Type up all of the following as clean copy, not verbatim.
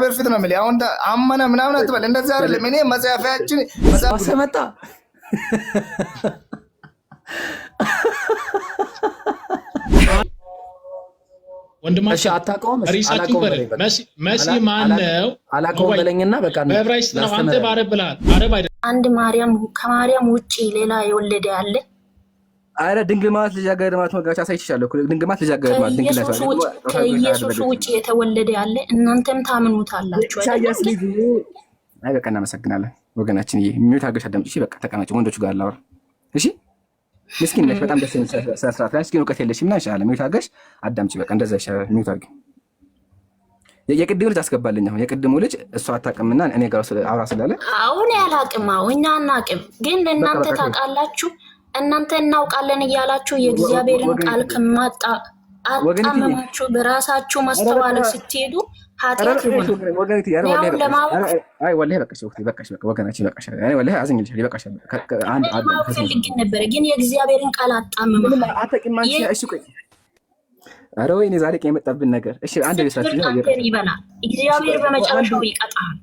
በፊት ነው የሚለው አሁን አመነ ምናምን አትበል። እንደዛ አይደለም። እኔ መጽሐፋችን መጽሐፍ ሰመጣ ወንድማችን አታውቀውም። መሲ ማነው? አላውቀውም በለኝና በቃ በዕብራይስጥ ነው። አንተ በአረብ ብለሃል። አረብ አይደለም። አንድ ማርያም ከማርያም ውጪ ሌላ የወለደ አለ? አረ ድንግል ማለት ልጃገረድ ማለት ነው። ጋቻ ሳይችላልኩ ድንግል ማለት ልጃገረድ ማለት ድንግል ማለት ከኢየሱስ ውጪ የተወለደ አለ። እናንተም ታምኑታላችሁ አይደል? አይ በቃ እናመሰግናለን ወገናችን። ይሄ ሚዩት አገሽ አዳምጪ። እሺ በቃ ተቀመጭ። ወንዶቹ ጋር ላወራ። እሺ ምስኪን ነሽ በጣም ደስ የሚል ስራት ላይ ምስኪን እውቀት የለሽም እና ይሻላል። ሚዩት አገሽ አዳምጪ። በቃ እንደዛ ይሻላል። ሚዩት አድርጊ። የቅድሙ ልጅ አስገባልኝ። አሁን የቅድሙ ልጅ እሷ አታውቅምና እኔ ጋር አውራ ስላለ አሁን ያላቅም። እኛ አናቅም፣ ግን እናንተ ታውቃላችሁ። እናንተ እናውቃለን እያላችሁ የእግዚአብሔርን ቃል ከማጣ አጣመማችሁ በራሳችሁ ማስተዋል ስትሄዱ ኃጢአት ይሆናል። ለማወቅ አይ ወላሂ በቃሽ በቃሽ በቃ ወገናችን በቃሽ። እኔ ወላሂ አዝኜልሽ በቃሽ። አንድ ፈልግ ነበር፣ ግን የእግዚአብሔርን ቃል አጣመማ አታውቂም። እሺ ቆይ ኧረ ወይኔ ዛሬ የመጣብን ነገር። እሺ አንድ ልስራችሁ ነው ይበላል። እግዚአብሔር በመጨረሻው ይቀጣል።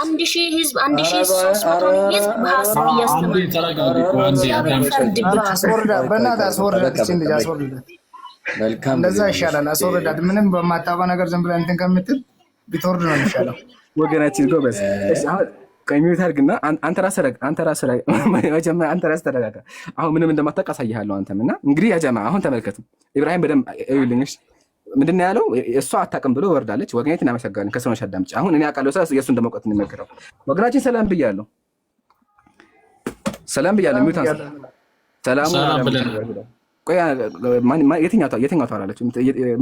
አንድ ሺህ ህዝብ 1300 ህዝብ በሐሰት መልካም እንደዛ ይሻላል። አስወርዳት። ምንም በማታባ ነገር ዝም ብለህ እንትን ከምትል ቢትወርድ ነው የሚሻለው ወገናችን። ጎበዝ። እሺ አሁን ከሚዩት አድርግና አንተ ራስህ ተረጋጋ። አሁን ምንም እንደማታውቅ አሳይሃለሁ አንተም እና እንግዲህ ያ ጀማ አሁን ተመልከቱ። ኢብራሂም በደንብ እዩልኝ። ምንድን ነው ያለው? እሷ አታውቅም ብሎ ወርዳለች። ወገናችን እናመሰግናለን። ከሰውነሽ አዳምጪ። አሁን እኔ አውቃለሁ ሰው የእሱ እንደመውቀት እንመክረው። ወገናችን ሰላም ብያለሁ። ሚዩት አንሳ። ሰላም ብለናል። ቆይ የትኛው ታወራላችሁ?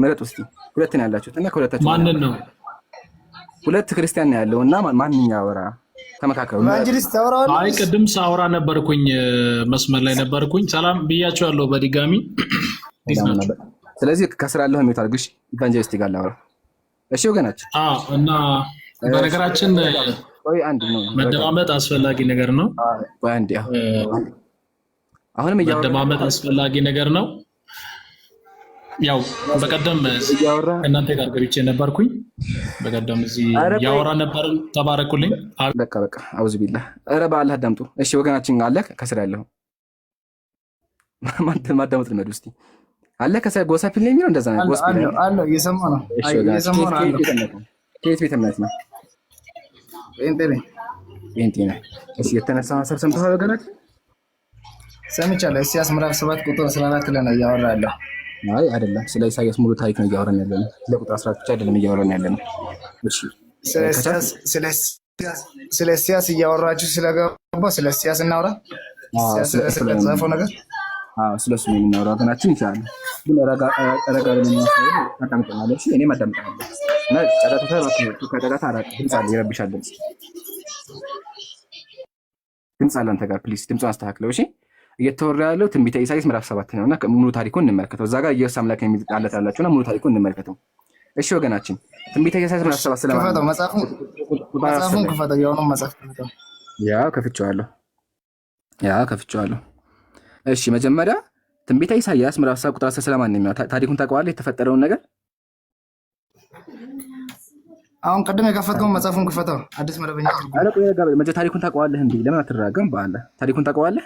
ምረጡ እስኪ። ሁለት ነው ያላችሁት እና ከሁለታችሁ ማንን ነው? ሁለት ክርስቲያን ነው ያለው እና ማንኛው ያወራ? ተመካከሩ። አይ ቅድም ሳወራ ነበርኩኝ፣ መስመር ላይ ነበርኩኝ። ሰላም ብያቸዋለሁ በድጋሚ። ስለዚህ ከስራ ያለው ሚዩት አድርግሽ። ኢቫንጀሊስት ጋር ላወራ። እሺ ወገናችን። እና በነገራችን ቆይ አንድ ነው መደማመጥ አስፈላጊ ነገር ነው። ቆይ አንድ አሁንም መደማመጥ አስፈላጊ ነገር ነው። ያው በቀደም እናንተ ጋር ገብቼ ነበርኩኝ። በቀደም እዚህ ያወራ ነበር። ተባረኩልኝ። በቃ አውዝ ቢላህ። ኧረ በአላህ አዳምጡ። እሺ ወገናችን አለ ከስራ ያለው ማዳመጥ ልመዱ እስቲ። አለ ከስራ ጎሳፒል ነው የሚለው እንደዛ ነው። ጎሳፒል አለ እየሰማ ነው። ከየት ቤተ እምነት ነው? ጴንጤ ነው። እሺ የተነሳ ሀሳብ ሰምተሃል ወገናችን? ሰምቻለሁ። ኢሳይያስ ምዕራፍ 7 ቁጥር 14 ላይ ነው እያወራ ያለው። አይ አይደለም፣ ስለ ኢሳይያስ ሙሉ ታሪክ ነው እያወራን ያለነው። ስለ ቁጥር 14 ብቻ አይደለም እያወራን ያለነው። እሺ ስለ ኢሳይያስ እያወራችሁ ስለገባ ስለ ኢሳይያስ እናውራ። ስለተጻፈው ነገር ስለሱ ነው የምናወራው። ወገናችን ይችላል ግን ረጋ ብለን አዳምጠናል። እሺ እኔም አዳምጣለሁ እና ጨረታ ከጨረታ አራቅ ድምፅ አለ፣ ይረብሻል። ድምፅ አለ አንተ ጋር ፕሊዝ፣ ድምፁን አስተካክለው። እሺ እየተወራ ያለው ትንቢተ ኢሳይያስ ምዕራፍ 7 ነውና ሙሉ ታሪኩን እንመልከተው። እዛ ጋር ኢየሱስ አምላክ የሚጣለት ያላችሁና ሙሉ ታሪኩን እንመልከተው። እሺ ወገናችን ትንቢተ ኢሳይያስ ምዕራፍ 7 ስለማለት ከፈተው መጽሐፉን ከፈተው። ያው ነው መጽሐፍ ከፈተው። ያው ከፍቼዋለሁ። እሺ መጀመሪያ ትንቢተ ኢሳይያስ ምዕራፍ 7 ቁጥር 10 ስለማን ነው? ታሪኩን ታውቀዋለህ? የተፈጠረውን ነገር አሁን ቀደም የከፈትከው መጽሐፉን ክፈተው። አዲስ መደበኛ ታሪኩን ታውቀዋለህ እንዴ? ለምን አትረጋጋም? በአለ ታሪኩን ታውቀዋለህ?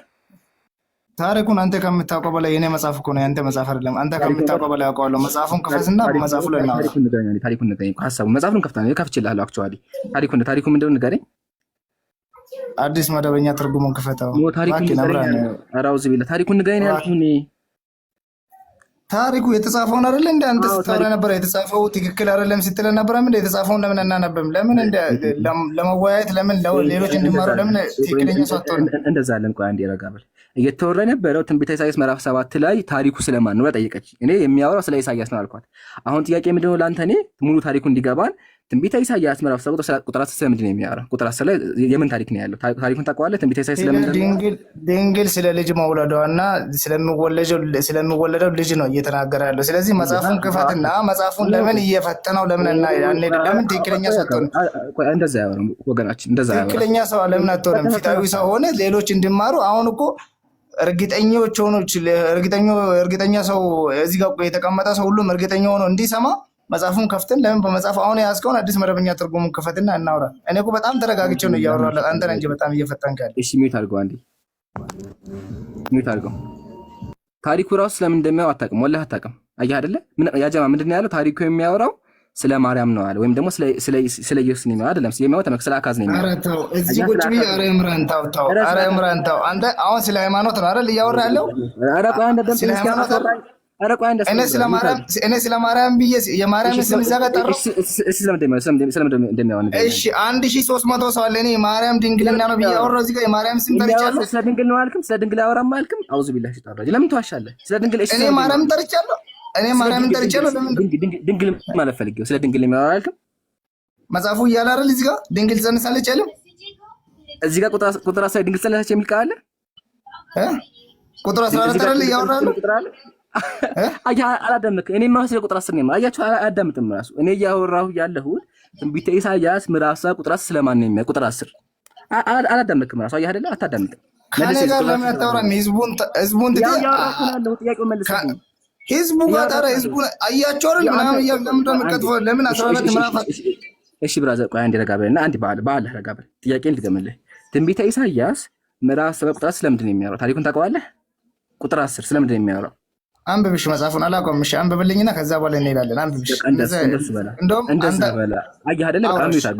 ታሪኩን አንተ ከምታውቀው በላይ የኔ መጽሐፍ እኮ ነው፣ ያንተ መጽሐፍ አይደለም። አንተ ከምታውቀው በላይ አውቀዋለሁ። መጽሐፉን ክፈትና በመጽሐፉ ላይ ነው። ታሪኩን ንገረኝ። ሐሳቡ መጽሐፉን ከፍታለሁ፣ ከፍቼልሃለሁ። አክቹአሊ ታሪኩ ምንድነው ንገረኝ። አዲስ መደበኛ ትርጉሙን ክፈተው። ታሪኩን ንገረኝ ያልኩህ። ታሪኩ የተጻፈውን አይደለ እንደ አንተ ስታወራ ነበር። የተጻፈው ትክክል አይደለም ስትል ነበር። ምን የተጻፈውን ለምን አናነብም? ለምን ለመወያየት ለምን ሌሎች እንዲማሩ ለምን ትክክለኛ ሰው አትሆንም? እንደዛ አለም። ቆይ አንዴ ረጋ በል። እየተወራ የነበረው ትንቢተ ኢሳይያስ ምዕራፍ 7 ላይ ታሪኩ ስለማን ነው ጠየቀች። እኔ የሚያወራው ስለ ኢሳይያስ ነው አልኳት። አሁን ጥያቄ ምንድነው ለአንተ? እኔ ሙሉ ታሪኩ እንዲገባን ትንቢተ ኢሳይያስ ምዕራፍ 7 ቁጥር 10 ስለምንድን ነው የሚያወራው? ቁጥር 10 ላይ የምን ታሪክ ነው ያለው? ታሪኩን ታውቀዋለህ? ትንቢተ ኢሳይያስ ስለምንድን ነው? ድንግል ስለ ልጅ መውለዷና ስለሚወለደው ልጅ ነው እየተናገረ ያለው። ስለዚህ መጽሐፉን ክፈትና መጽሐፉን ለምን እየፈተነው ለምን ለምን ትክክለኛ ሰው አትሆንም? እንደዛ ያወራው ወገናችን፣ እንደዛ ያወራው ትክክለኛ ሰው ለምን አትሆንም? ፊታዊ ሰው ሆነ ሌሎች እንዲማሩ። አሁን እኮ እርግጠኞች ሆኖ እርግጠኛ ሰው እዚህ ጋር የተቀመጠ ሰው ሁሉም እርግጠኛ ሆኖ እንዲሰማ መጽሐፉን ከፍተን ለምን በመጽሐፍ አሁን ያዝከውን አዲስ መደበኛ ትርጉሙን ክፈትና እናውራ። እኔ እኮ በጣም ተረጋግቼ ነው እያወራሁለት፣ አንተ ነህ እንጂ በጣም እየፈጠንክ ያለ። እሺ ሚዩት አድርገው አንዴ፣ ሚዩት አድርገው። ታሪኩ ራሱ ስለምን እንደሚያወራው አታውቅም፣ ወላሂ አታውቅም። አየህ አይደለ? ያ ጀማ ምንድን ነው ያለው? ታሪኩ የሚያወራው ስለ ማርያም ነው አለ፣ ወይም ደግሞ ስለ ኢየሱስ ነው አይደለም። የሚያወራው ተመክ ስለ አካዝ ነው የሚያወራው። ኧረ ተው እዚህ ቁጭ ብዬ ኧረ ዕምራን ተው ተው፣ ኧረ ዕምራን ተው። አንተ አሁን ስለ ሃይማኖት ነው አይደል እያወራ ያለው? ኧረ ቆይ አንተ ደም እኔ ስለ ማርያም ብዬ የማርያምን ስም እዛ ጋር ጠራሁ። እሺ 1300 ሰው አለ። እኔ ማርያም ድንግልና ነው ብዬ አወራሁ። እዚህ ጋር የማርያም ስም ጠርቻለሁ። ስለ ድንግል ነው አልክም? ስለ ድንግል አወራም አልክም? አውዙ ቢላሂ ሽጣራ ለምን ትዋሻለህ? ስለ ድንግል እኔ ማርያም ጠርቻለሁ። እኔ ማርያምን ጠርቻለሁ። ለምን ድንግል ማለት ፈልጌው ስለ ድንግል ነው አልክም? መጽሐፉ እያለ አይደል እዚህ ጋር ድንግል ጸንሳለች አይደል? እዚህ ጋር ቁጥር 10 ድንግል ጸንሳለች የሚል ቃል አለ ቁጥር 14 አይደል እያወራለሁ? አላዳምጥም። እኔ ማስለ ቁጥር 10 ነው አያችሁ። አላዳምጥም ራሱ እኔ እያወራሁ ያለሁት ትንቢተ ኢሳይያስ ምዕራፍ 7 ቁጥር 10 ስለማን ነው የሚያ ቁጥር 10 አላዳምጥም ራሱ አየህ አይደለ? አታዳምጥም። ከኔ ጋር ለምን አታወራም? ህዝቡን ጥያቄው መልስልኝ። ህዝቡ ጋር ታዲያ ህዝቡን አያችሁ አይደል? ምናምን ለምን እንደምትከትፈው ለምን 14 ምዕራፍ። እሺ ብራዘር ቆይ አንዴ ረጋ በልና አንዴ በአለ ረጋ በል። ጥያቄን ልገምልህ። ትንቢተ ኢሳይያስ ምዕራፍ 7 ቁጥር 10 ስለምንድን ነው የሚያወራው? ታሪኩን ታውቀዋለህ? ቁጥር 10 ስለምንድን ነው የሚያወራው? አንብብሽ መጽሐፉን አላውቀውም። እሺ አንብብልኝና ከዛ በኋላ እንሄዳለን። አንብብሽ እንደውም አንተ በላ አየህ አይደለ? በቃ ነው ይታጉ።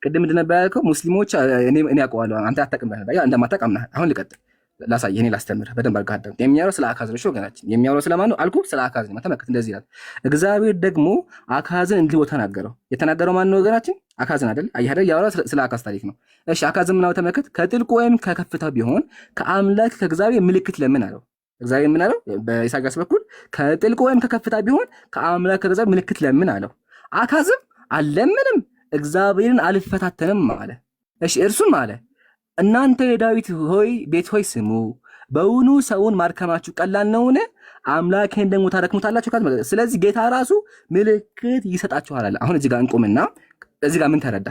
ቅድም ምንድን ነበር ያልከው? ሙስሊሞች እኔ አውቀዋለሁ አንተ አታውቅም ብለህ ነበር። እንደማታውቅ አምናለሁ። አሁን ልቀጥል፣ ላሳየህ፣ እኔ ላስተምርህ በደንብ አድርገህ አዳምጥ። የሚያወራው ስለ አካዝ ነው ወገናችን። የሚያወራው ስለማን ነው አልኩህ? ስለ አካዝ ነው። ተመልከት፣ እንደዚህ ይላል። እግዚአብሔር ደግሞ አካዝን እንዲህ ተናገረው። የተናገረው ማን ነው ወገናችን? አካዝን አይደል? አየህ አይደል? ያወራው ስለ አካዝ ታሪክ ነው። እሺ አካዝን ምናው ተመልከት። ከጥልቁ ወይም ከከፍታው ቢሆን ከአምላክ ከእግዚአብሔር ምልክት ለምን አለው? እግዚአብሔር ምን አለው? በኢሳይያስ በኩል ከጥልቁ ወይም ከከፍታ ቢሆን ከአምላክ ከእግዚአብሔር ምልክት ለምን አለው። አካዝም አልለምንም እግዚአብሔርን አልፈታተንም አለ። እሺ እርሱም አለ እናንተ የዳዊት ሆይ ቤት ሆይ ስሙ፣ በውኑ ሰውን ማድከማችሁ ቀላል ነውን? አምላኬን ደግሞ ታደክሙታላችሁ። ስለዚህ ጌታ ራሱ ምልክት ይሰጣችኋል አለ። አሁን እዚህ ጋር እንቁምና እዚህ ጋር ምን ተረዳ?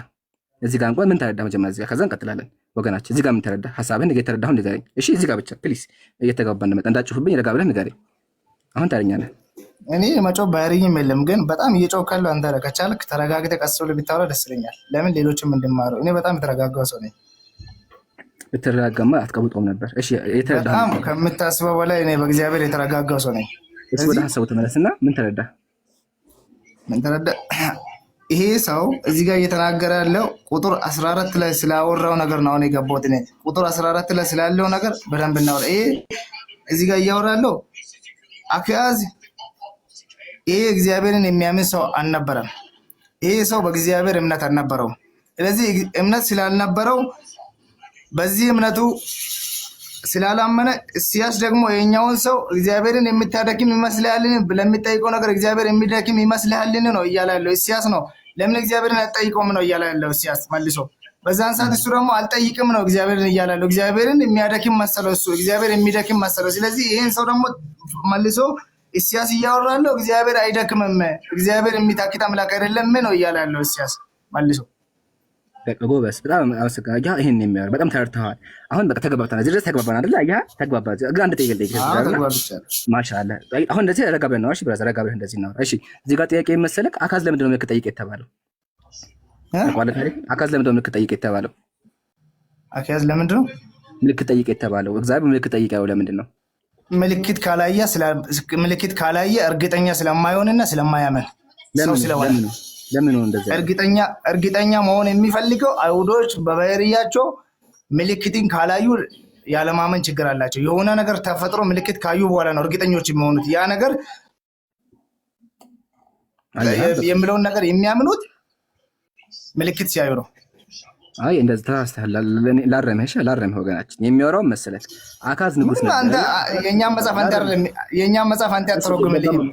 እዚህ ጋር እንኳን ምን ተረዳ? መጀመሪያ እዚህ ጋር ከዛ እንቀጥላለን። ወገናችን እዚህ ጋር ምን ተረዳ? ሐሳብህን እየተረዳሁ ንገረኝ። እሺ እዚህ ጋር ብቻ ፕሊስ፣ እየተጋባን እንደመጣ እንዳጭሁብኝ ረጋ ብለህ ንገረኝ። አሁን ታረኛለህ። እኔ መጮህ ባህሪኝም የለም ግን በጣም እየጮህ ካለው አንተ ከቻልክ ተረጋግተህ ቀስ ብለህ ብታወራ ደስ ይለኛል። ለምን ሌሎችም እንድማሩ። እኔ በጣም የተረጋጋው ሰው ነኝ። ብትረጋጋማ አትቀውጠውም ነበር። እሺ የተረዳህ በጣም ከምታስበው በላይ እኔ በእግዚአብሔር የተረጋጋው ሰው ነኝ። እሺ ወደ ሐሳቡ ተመለስና ምን ተረዳ? ምን ተረዳ? ይሄ ሰው እዚህ ጋር እየተናገረ ያለው ቁጥር 14 ላይ ስላወራው ነገር ነው። አሁን የገባሁት እኔ ቁጥር 14 ላይ ስላለው ነገር በደንብ እናወራ። ይሄ እዚህ ጋር እያወራለሁ አካዝ ይሄ እግዚአብሔርን የሚያምን ሰው አልነበረም። ይሄ ሰው በእግዚአብሔር እምነት አልነበረውም። ስለዚህ እምነት ስላልነበረው በዚህ እምነቱ ስላላመነ ኢሳይያስ ደግሞ የኛውን ሰው እግዚአብሔርን የምታደክም ይመስልሃልን? ለሚጠይቀው ነገር እግዚአብሔር የሚደክም ይመስልሃልን ነው እያለ ያለው ኢሳይያስ ነው። ለምን እግዚአብሔርን አልጠይቀውም ነው እያለ ያለው ኢሳይያስ መልሶ። በዛን ሰዓት እሱ ደግሞ አልጠይቅም ነው እግዚአብሔርን እያለ ያለው። እግዚአብሔርን የሚያደክም መሰለው እሱ፣ እግዚአብሔር የሚደክም መሰለው። ስለዚህ ይህን ሰው ደግሞ መልሶ ኢሳይያስ እያወራለሁ እግዚአብሔር አይደክምም፣ እግዚአብሔር የሚታክት አምላክ አይደለም ነው እያለ ያለው ኢሳይያስ መልሶ። ጎበስ በጣም አመሰግናለሁ። ይሄን የሚያወራ በጣም ተረድተዋል። አሁን በቃ ተግባብተናል። እዚህ ድረስ ተግባባን አይደል? አያ ተግባባ። ግን አንድ ጥያቄ ማሻአላ። አሁን እንደዚህ ረጋ ብለን ነው። እሺ ብራዘር ረጋ ብለን እንደዚህ ነው። እሺ እዚህ ጋር ጥያቄ መሰለክ አካዝ ለምንድን ነው ምልክት ጠይቅ የተባለው? አካዝ ለምንድን ነው ምልክት ጠይቅ የተባለው? አካዝ ለምንድን ነው ምልክት ጠይቅ የተባለው? እግዚአብሔር ምልክት ጠይቅ ያለው ለምንድን ነው? ምልክት ካላየ እርግጠኛ ስለማይሆንና ስለማያምን ሰው ስለሆነ ለምን ነው እንደዛ? እርግጠኛ መሆን የሚፈልገው አይሁዶች በባህሪያቸው ምልክትን ካላዩ ያለማመን ችግር አላቸው። የሆነ ነገር ተፈጥሮ ምልክት ካዩ በኋላ ነው እርግጠኞች የሚሆኑት። ያ ነገር የሚለውን ነገር የሚያምኑት ምልክት ሲያዩ ነው። አይ እንደዚህ ተሳስተሃል። ላረመህ ወገናችን የሚያወራው መሰለህ አካዝ ንጉስ ነበር። የኛም መጽሐፍ አንተ አትተረጉምልኝም።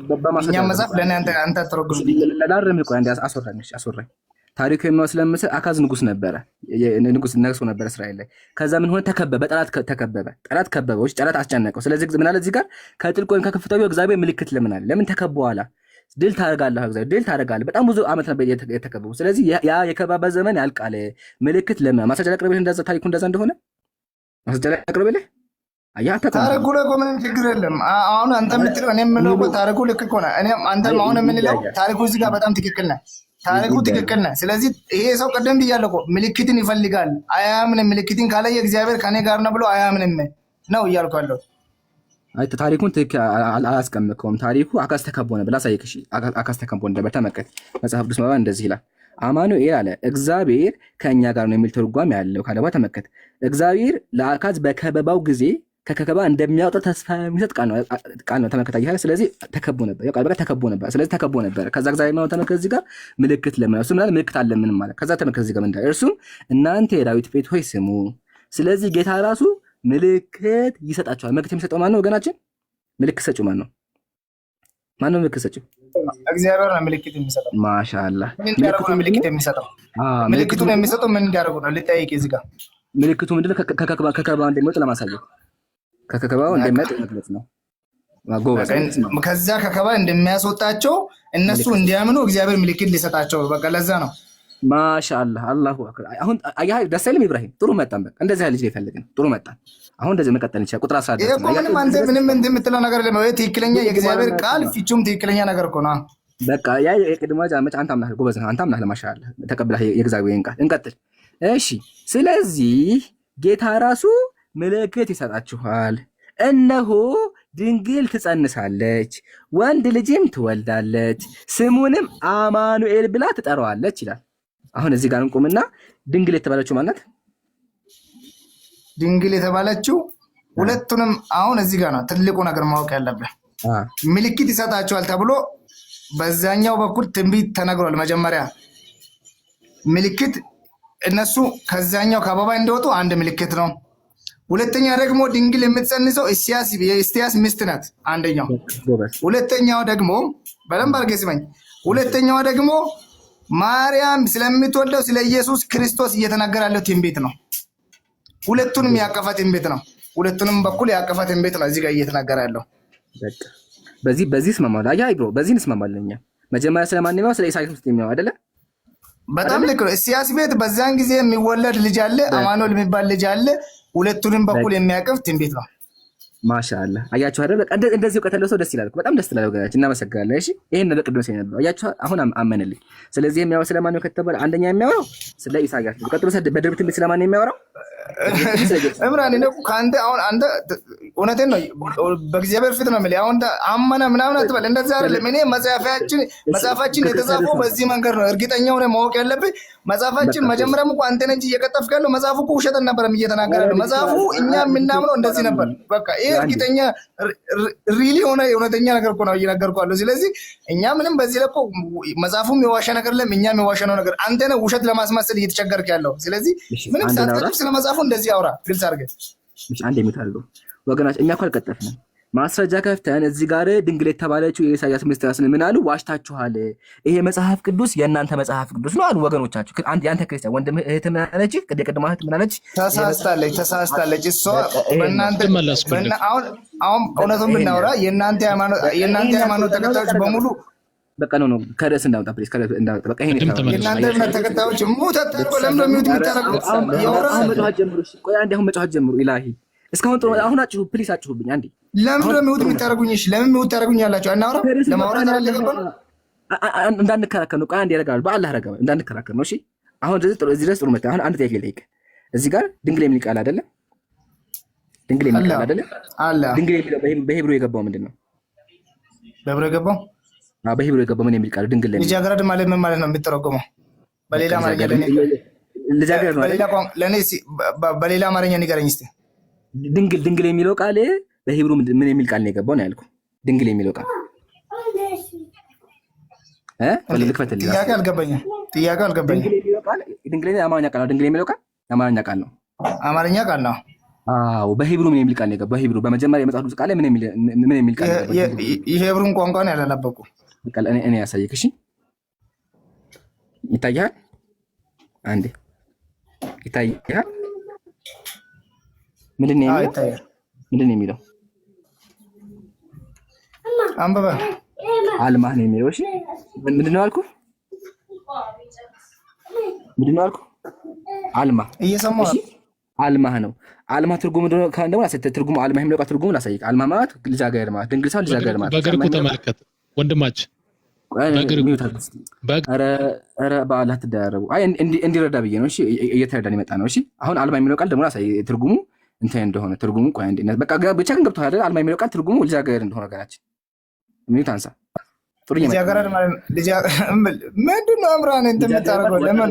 የኛም መጽሐፍ ለኔ አንተ አትተረጉምልኝ። ላረመህ ቆይ አንዴ አስወራኝ። ታሪኩ የሚመስለን መሰለህ አካዝ ንጉስ ነበረ። ንጉስ ነግሶ ነበር እስራኤል ላይ። ከዛ ምን ሆነ? ተከበበ። ጠላት ከበበው። ጠላት አስጨነቀው። ስለዚህ ምን አለ እዚህ ጋር ከጥልቅ ወይም ከከፍታው እግዚአብሔር ምልክት ለምን አለ? ለምን ተከበዋላ? ድል ታደርጋለህ፣ እግዚአብሔር ድል ታደርጋለህ። በጣም ብዙ ዓመት ነበር የተከበቡ። ስለዚህ ያ የከባባ ዘመን ያልቃል። ምልክት ለምን ማስረጃ ላቅርብልህ? እንደዛ ታሪኩ እንደዛ እንደሆነ ማስረጃ ላቅርብልህ። ታሪኩ ላይ እኮ ምንም ችግር የለም። አሁን አንተ የምትለው እኔ የምለው እኮ ታሪኩ ልክ እኮ ነው። እኔም አንተም አሁን የምንለው ታሪኩ እዚህ ጋር በጣም ትክክል ነህ። ታሪኩ ትክክል ነህ። ስለዚህ ይሄ ሰው ቀደም ብያለሁ እኮ ምልክትን ይፈልጋል። አያምንም። ምልክትን ካላየ እግዚአብሔር ከኔ ጋር ነው ብሎ አያምንም ነው እያልኩ ያለው። አይ ታሪኩን ትክክል አላስቀምከውም። ታሪኩ አካስ ተከቦ ነበር። ላሳየክሽ አካስ ተከቦ ነበር። ተመልከት መጽሐፍ ቅዱስ ማለት እንደዚህ ይላል። አማኑኤል አለ እግዚአብሔር ከእኛ ጋር ነው የሚል ትርጓሜ ያለው ካለ በኋላ ተመልከት። እግዚአብሔር ለአካዝ በከበባው ጊዜ ከከበባ እንደሚያወጣ ተስፋ የሚሰጥ ቃል ነው። ተመልከት አየህ። ስለዚህ ተከቦ ነበር። ያው ቃል በቃ ተከቦ ነበር። ስለዚህ ተከቦ ነበር። ከዛ እግዚአብሔር ነው ተመልከት እዚህ ጋር ምልክት ለምን እሱ ማለት ምልክት አለ ምንም ማለት። ከዛ ተመልከት እዚህ ጋር ምን እንዳለ እርሱም እናንተ የዳዊት ቤት ሆይ ስሙ። ስለዚህ ጌታ ራሱ ምልክት ይሰጣቸዋል። ምልክት የሚሰጠው ማን ነው ወገናችን? ምልክት ሰጪው ማን ነው? ማን ነው ምልክት ሰጪው? እግዚአብሔር ነው ምልክት የሚሰጠው። ማሻአላህ ምልክት የሚሰጠው ምልክቱን የሚሰጠው ምን እንዲያደርጉ ነው? ልጠይቅ እዚህ ጋር ምልክቱ ምንድነው? ከከበባው እንደሚወጥ ለማሳየት ከከበባው እንደሚወጥ መግለጽ ነው። ከዛ ከከባ እንደሚያስወጣቸው እነሱ እንዲያምኑ እግዚአብሔር ምልክት ሊሰጣቸው በቃ ለዛ ነው። ማሻአላህ አላሁ አክበር። አሁን አያ ደስ አይልም? ኢብራሂም ጥሩ መጣን። በቃ እንደዚህ ያለ ልጅ ይፈልግ ነው። ጥሩ መጣን። አሁን እንደዚህ መቀጠል ይችላል። ቁጥር 10 ይሄ እኮ ምንም አንተ ምንም እንደምትለው ነገር የለም። ወይ ትክክለኛ የእግዚአብሔር ቃል ፍቹም ትክክለኛ ነገር እኮ ነው። በቃ ያ የቅድሞ ጃመች አንተ አምናህ ጎበዝ ነህ። አንተ አምናህ ማሻአላህ ተቀብለህ የእግዚአብሔርን ቃል እንቀጥል። እሺ ስለዚህ ጌታ ራሱ ምልክት ይሰጣችኋል። እነሆ ድንግል ትጸንሳለች፣ ወንድ ልጅም ትወልዳለች፣ ስሙንም አማኑኤል ብላ ትጠራዋለች ይላል። አሁን እዚህ ጋር እንቆምና ድንግል የተባለችው ማናት? ድንግል የተባለችው ሁለቱንም አሁን እዚህ ጋር ነው ትልቁ ነገር ማወቅ ያለብህ። ምልክት ይሰጣቸዋል ተብሎ በዛኛው በኩል ትንቢት ተነግሯል። መጀመሪያ ምልክት እነሱ ከዛኛው ከአበባ እንደወጡ አንድ ምልክት ነው። ሁለተኛ ደግሞ ድንግል የምትጸንሰው የኢሳያስ ሚስት ናት። አንደኛው። ሁለተኛው ደግሞ በደንብ አድርገህ ስማኝ። ሁለተኛው ደግሞ ማርያም ስለምትወልደው ስለ ኢየሱስ ክርስቶስ እየተናገረ ያለው ትንቢት ነው። ሁለቱንም ያቀፈ ትንቢት ነው። ሁለቱንም በኩል ያቀፈ ትንቢት ነው እዚህ ጋር እየተናገረ ያለው። በዚህ እስማማለሁ። አያ ብሮ በዚህ እንስማማለን እኛ። መጀመሪያ ስለማን ነው? ስለ ኢሳያስ ውስጥ የሚያው አይደለ? በጣም ልክ ነው። ኢሳያስ ቤት በዛን ጊዜ የሚወለድ ልጅ አለ፣ አማኑኤል የሚባል ልጅ አለ። ሁለቱንም በኩል የሚያቀፍ ትንቢት ነው። ማሻአላህ አያችሁ አይደል? በቃ እንደዚህ እውቀት ያለው ሰው ደስ ይላል። በጣም ደስ ይላል ወገናችን፣ እናመሰግናለን። እሺ ይሄን ነው ቅዱስ ነበር። አያችሁ አሁን አመነልኝ። ስለዚህ የሚያወራው ስለማን ነው ከተባለ አንደኛ የሚያወራው ስለ ኢሳያስ ነው። ቀጥሎ በደብር ትንቢት ስለማን ነው የሚያወራው? እምራን ነው ካንተ አሁን አንተ እውነቴን ነው በእግዚአብሔር ፊት ነው የምልህ። አሁን አመነ ምናምን አትበል፣ እንደዛ አይደለም። እኔ መጽሐፋችን የተጻፈው በዚህ መንገድ ነው። እርግጠኛ ሆነ ማወቅ ያለብህ መጽሐፋችን መጀመሪያም እኮ አንተ ነህ እንጂ እየቀጠፍክ ያለው መጽሐፉ እኮ ውሸት ነበር እየተናገረ ያለው መጽሐፉ። እኛ የምናምነው እንደዚህ ነበር። በቃ ይሄ እርግጠኛ ሪሊ ሆነ የእውነተኛ ነገር እኮ ነው እየነገርኩህ ያለው። ስለዚህ እኛ ምንም በዚህ ላይ እኮ መጽሐፉም የዋሸ ነገር የለም፣ እኛም የዋሸነው ነገር አንተ ነህ ውሸት ለማስመሰል እየተቸገርክ ያለው። ስለዚህ ምንም ሳትቀጥፍ ስለ መጽሐፉ እንደዚህ አውራ፣ ግልጽ አድርገህ። አንድ የሚታለው ወገናችን እኛ እኮ አልቀጠፍንም። ማስረጃ ከፍተን እዚህ ጋር ድንግል የተባለችው የኢሳያስ ሚስት ምን አሉ? ዋሽታችኋል። ይሄ መጽሐፍ ቅዱስ የእናንተ መጽሐፍ ቅዱስ ነው አሉ ወገኖቻችሁ። ያንተ ክርስቲያን ወንድም እህት ምን አለች? ቅድማ እህት ምን አለች? ተሳስታለች። እሷ በእናንተ አሁን እውነቱን ብናወራ የእናንተ ሃይማኖት ተከታዮች በሙሉ በቃ ነው ከርዕስ እንዳወጣ ፕሊዝ፣ ከርዕስ እንዳወጣ በቃ ይሄን ይታወቃል። የእናንተ እምነት ተከታዮች ሙት አታርቆ ለምን ነው የሚውት የምታረጉት? አሁን መጫወት ጀምሩ። ቆይ አንዴ አሁን መጫወት ጀምሩ። ኢላሂ እስካሁን ጥሩ። አሁን አጭሁ ፕሊዝ፣ አጭሁብኝ አንዴ። ለምን ነው የሚውት የምታረጉኝ? እሺ ለምን የሚውት ታረጉኝ ያላችሁ? አናወራ ለማውራት አይደለም እንዳንከራከር ነው። ቆይ አንዴ ያረጋል በአላህ ያረጋል እንዳንከራከር ነው። እሺ አሁን እዚህ ድረስ ጥሩ መጣ። አሁን አንድ ጥያቄ ልጠይቅ። እዚህ ጋር ድንግል የሚል ቃል አይደለ? ድንግል የሚል ቃል አይደለ? አለ። ድንግል የሚለው በሂብሩ የገባው ምንድን ነው? በሂብሩ የገባው በሂብሩ የገባው ምን የሚል ቃል? ድንግል ላይ ልጃገረድ ማለት ምን ማለት ነው የሚተረጎመው? በሌላ አማርኛ ልጃገረድ ነው። በሌላ አማርኛ ንገረኝ እስኪ። ድንግል የሚለው ቃል በሂብሩ ምን የሚል ቃል ነው የገባው ነው ያልኩህ። ድንግል የሚለው ቃል ጥያቄ አልገባኝም። ድንግል የአማርኛ ቃል ነው። ድንግል የሚለው ቃል የአማርኛ ቃል ነው። አማርኛ ቃል ነው። አዎ በሂብሩ ምን የሚል ቃል ነው የገባው? በሂብሩ በመጀመሪያ የመጽሐፍ ቅዱስ ቃል ምን የሚል ቃል ነው? የሂብሩን ቋንቋ ነው ያላነበብኩ። እኔ ያሳየክ። እሺ ይታያል። አንዴ ይታያል። ምንድን ነው የሚለው? አንበባ አልማህ ነው የሚለው። እሺ ምንድን ነው አልኩህ? ምንድን ነው አልኩህ? አልማህ እየሰማሁ አልማህ ነው። አልማህ ትርጉሙ እንደሆነ ካን ደግሞ ትርጉሙ አልማህ የሚለው ቃል ትርጉሙ ላሳይቅ። አልማህ ማለት ልጃገረድ ማለት ድንግል ሳይሆን ልጃገረድ ማለት በግሪኩ ተመልከት ወንድማችን። ኧረ በአላህ ትደራረቡ። አይ እንዲረዳ ብዬ ነው። እሺ እየተረዳን የመጣ ነው። እሺ አሁን አልማህ የሚለው ቃል ደግሞ ላሳይ ትርጉሙ እንትን እንደሆነ ትርጉሙ ቆይ አንዴ በቃ ብቻ ግን ገብቶሃል አይደል? አልማህ የሚለው ቃል ትርጉሙ ልጃገረድ እንደሆነ ገናችን ሚዩት አንሳ። ጥሩ ልጃገረድ ማለት ምንድን ነው? አምራን እንትን የምታደርገው ለምን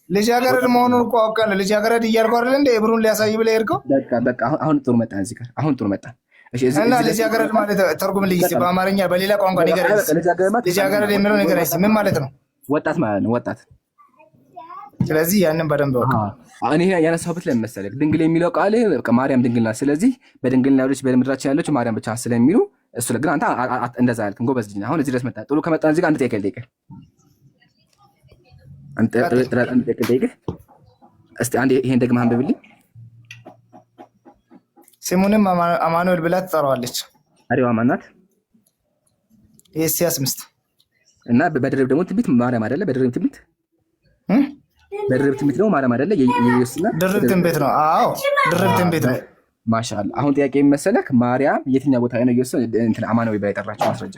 ልጃገረድ መሆኑን እኮ አውቃለሁ። ልጃገረድ እያልኩ አይደል እንደ ብሩን ሊያሳይ ብለህ ሄድከው። በቃ አሁን ጥሩ መጣን እዚህ ጋር አሁን ጥሩ መጣን። እና ልጃገረድ ማለት ተርጉም ልጅ በአማርኛ በሌላ ቋንቋ ንገረኝ። ልጃገረድ የሚለው ንገረኝ ምን ማለት ነው? ወጣት ማለት ነው። ወጣት። ስለዚህ ያንን በደንብ ወቅ እኔ ያነሳሁበት ለምን መሰለህ? ድንግል የሚለው ቃል በቃ ማርያም ድንግል ናት። ስለዚህ በድንግልና ያለች በምድራችን ያለች ማርያም ብቻ ስለሚሉ እሱ ግን አንተ እንደዛ አልክም። ጎበዝ ልጅ ነህ። አሁን እዚህ ድረስ መጣ። ጥሩ ከመጣን እዚህ ጋር አንድ ጥያቄ ልጠይቅህ። እስቲ አንዴ ይሄን ደግመህ አንብብልኝ። ስሙንም አማኑኤል ብላ ትጠራዋለች። አሪዋ ማናት? የኢሳያስ ሚስት እና በድርብ ደግሞ ትንቢት ማርያም አይደለ? በድርብ ትንቢት ነው ማርያም አይደለ? የኢየሱስና ድርብ ትንቢት ነው። አዎ ድርብ ትንቢት ነው። ማሻአላ። አሁን ጥያቄ የሚመሰለህ ማርያም የትኛው ቦታ ነው ኢየሱስ እንትን አማኑኤል ብላ የጠራችው? ማስረጃ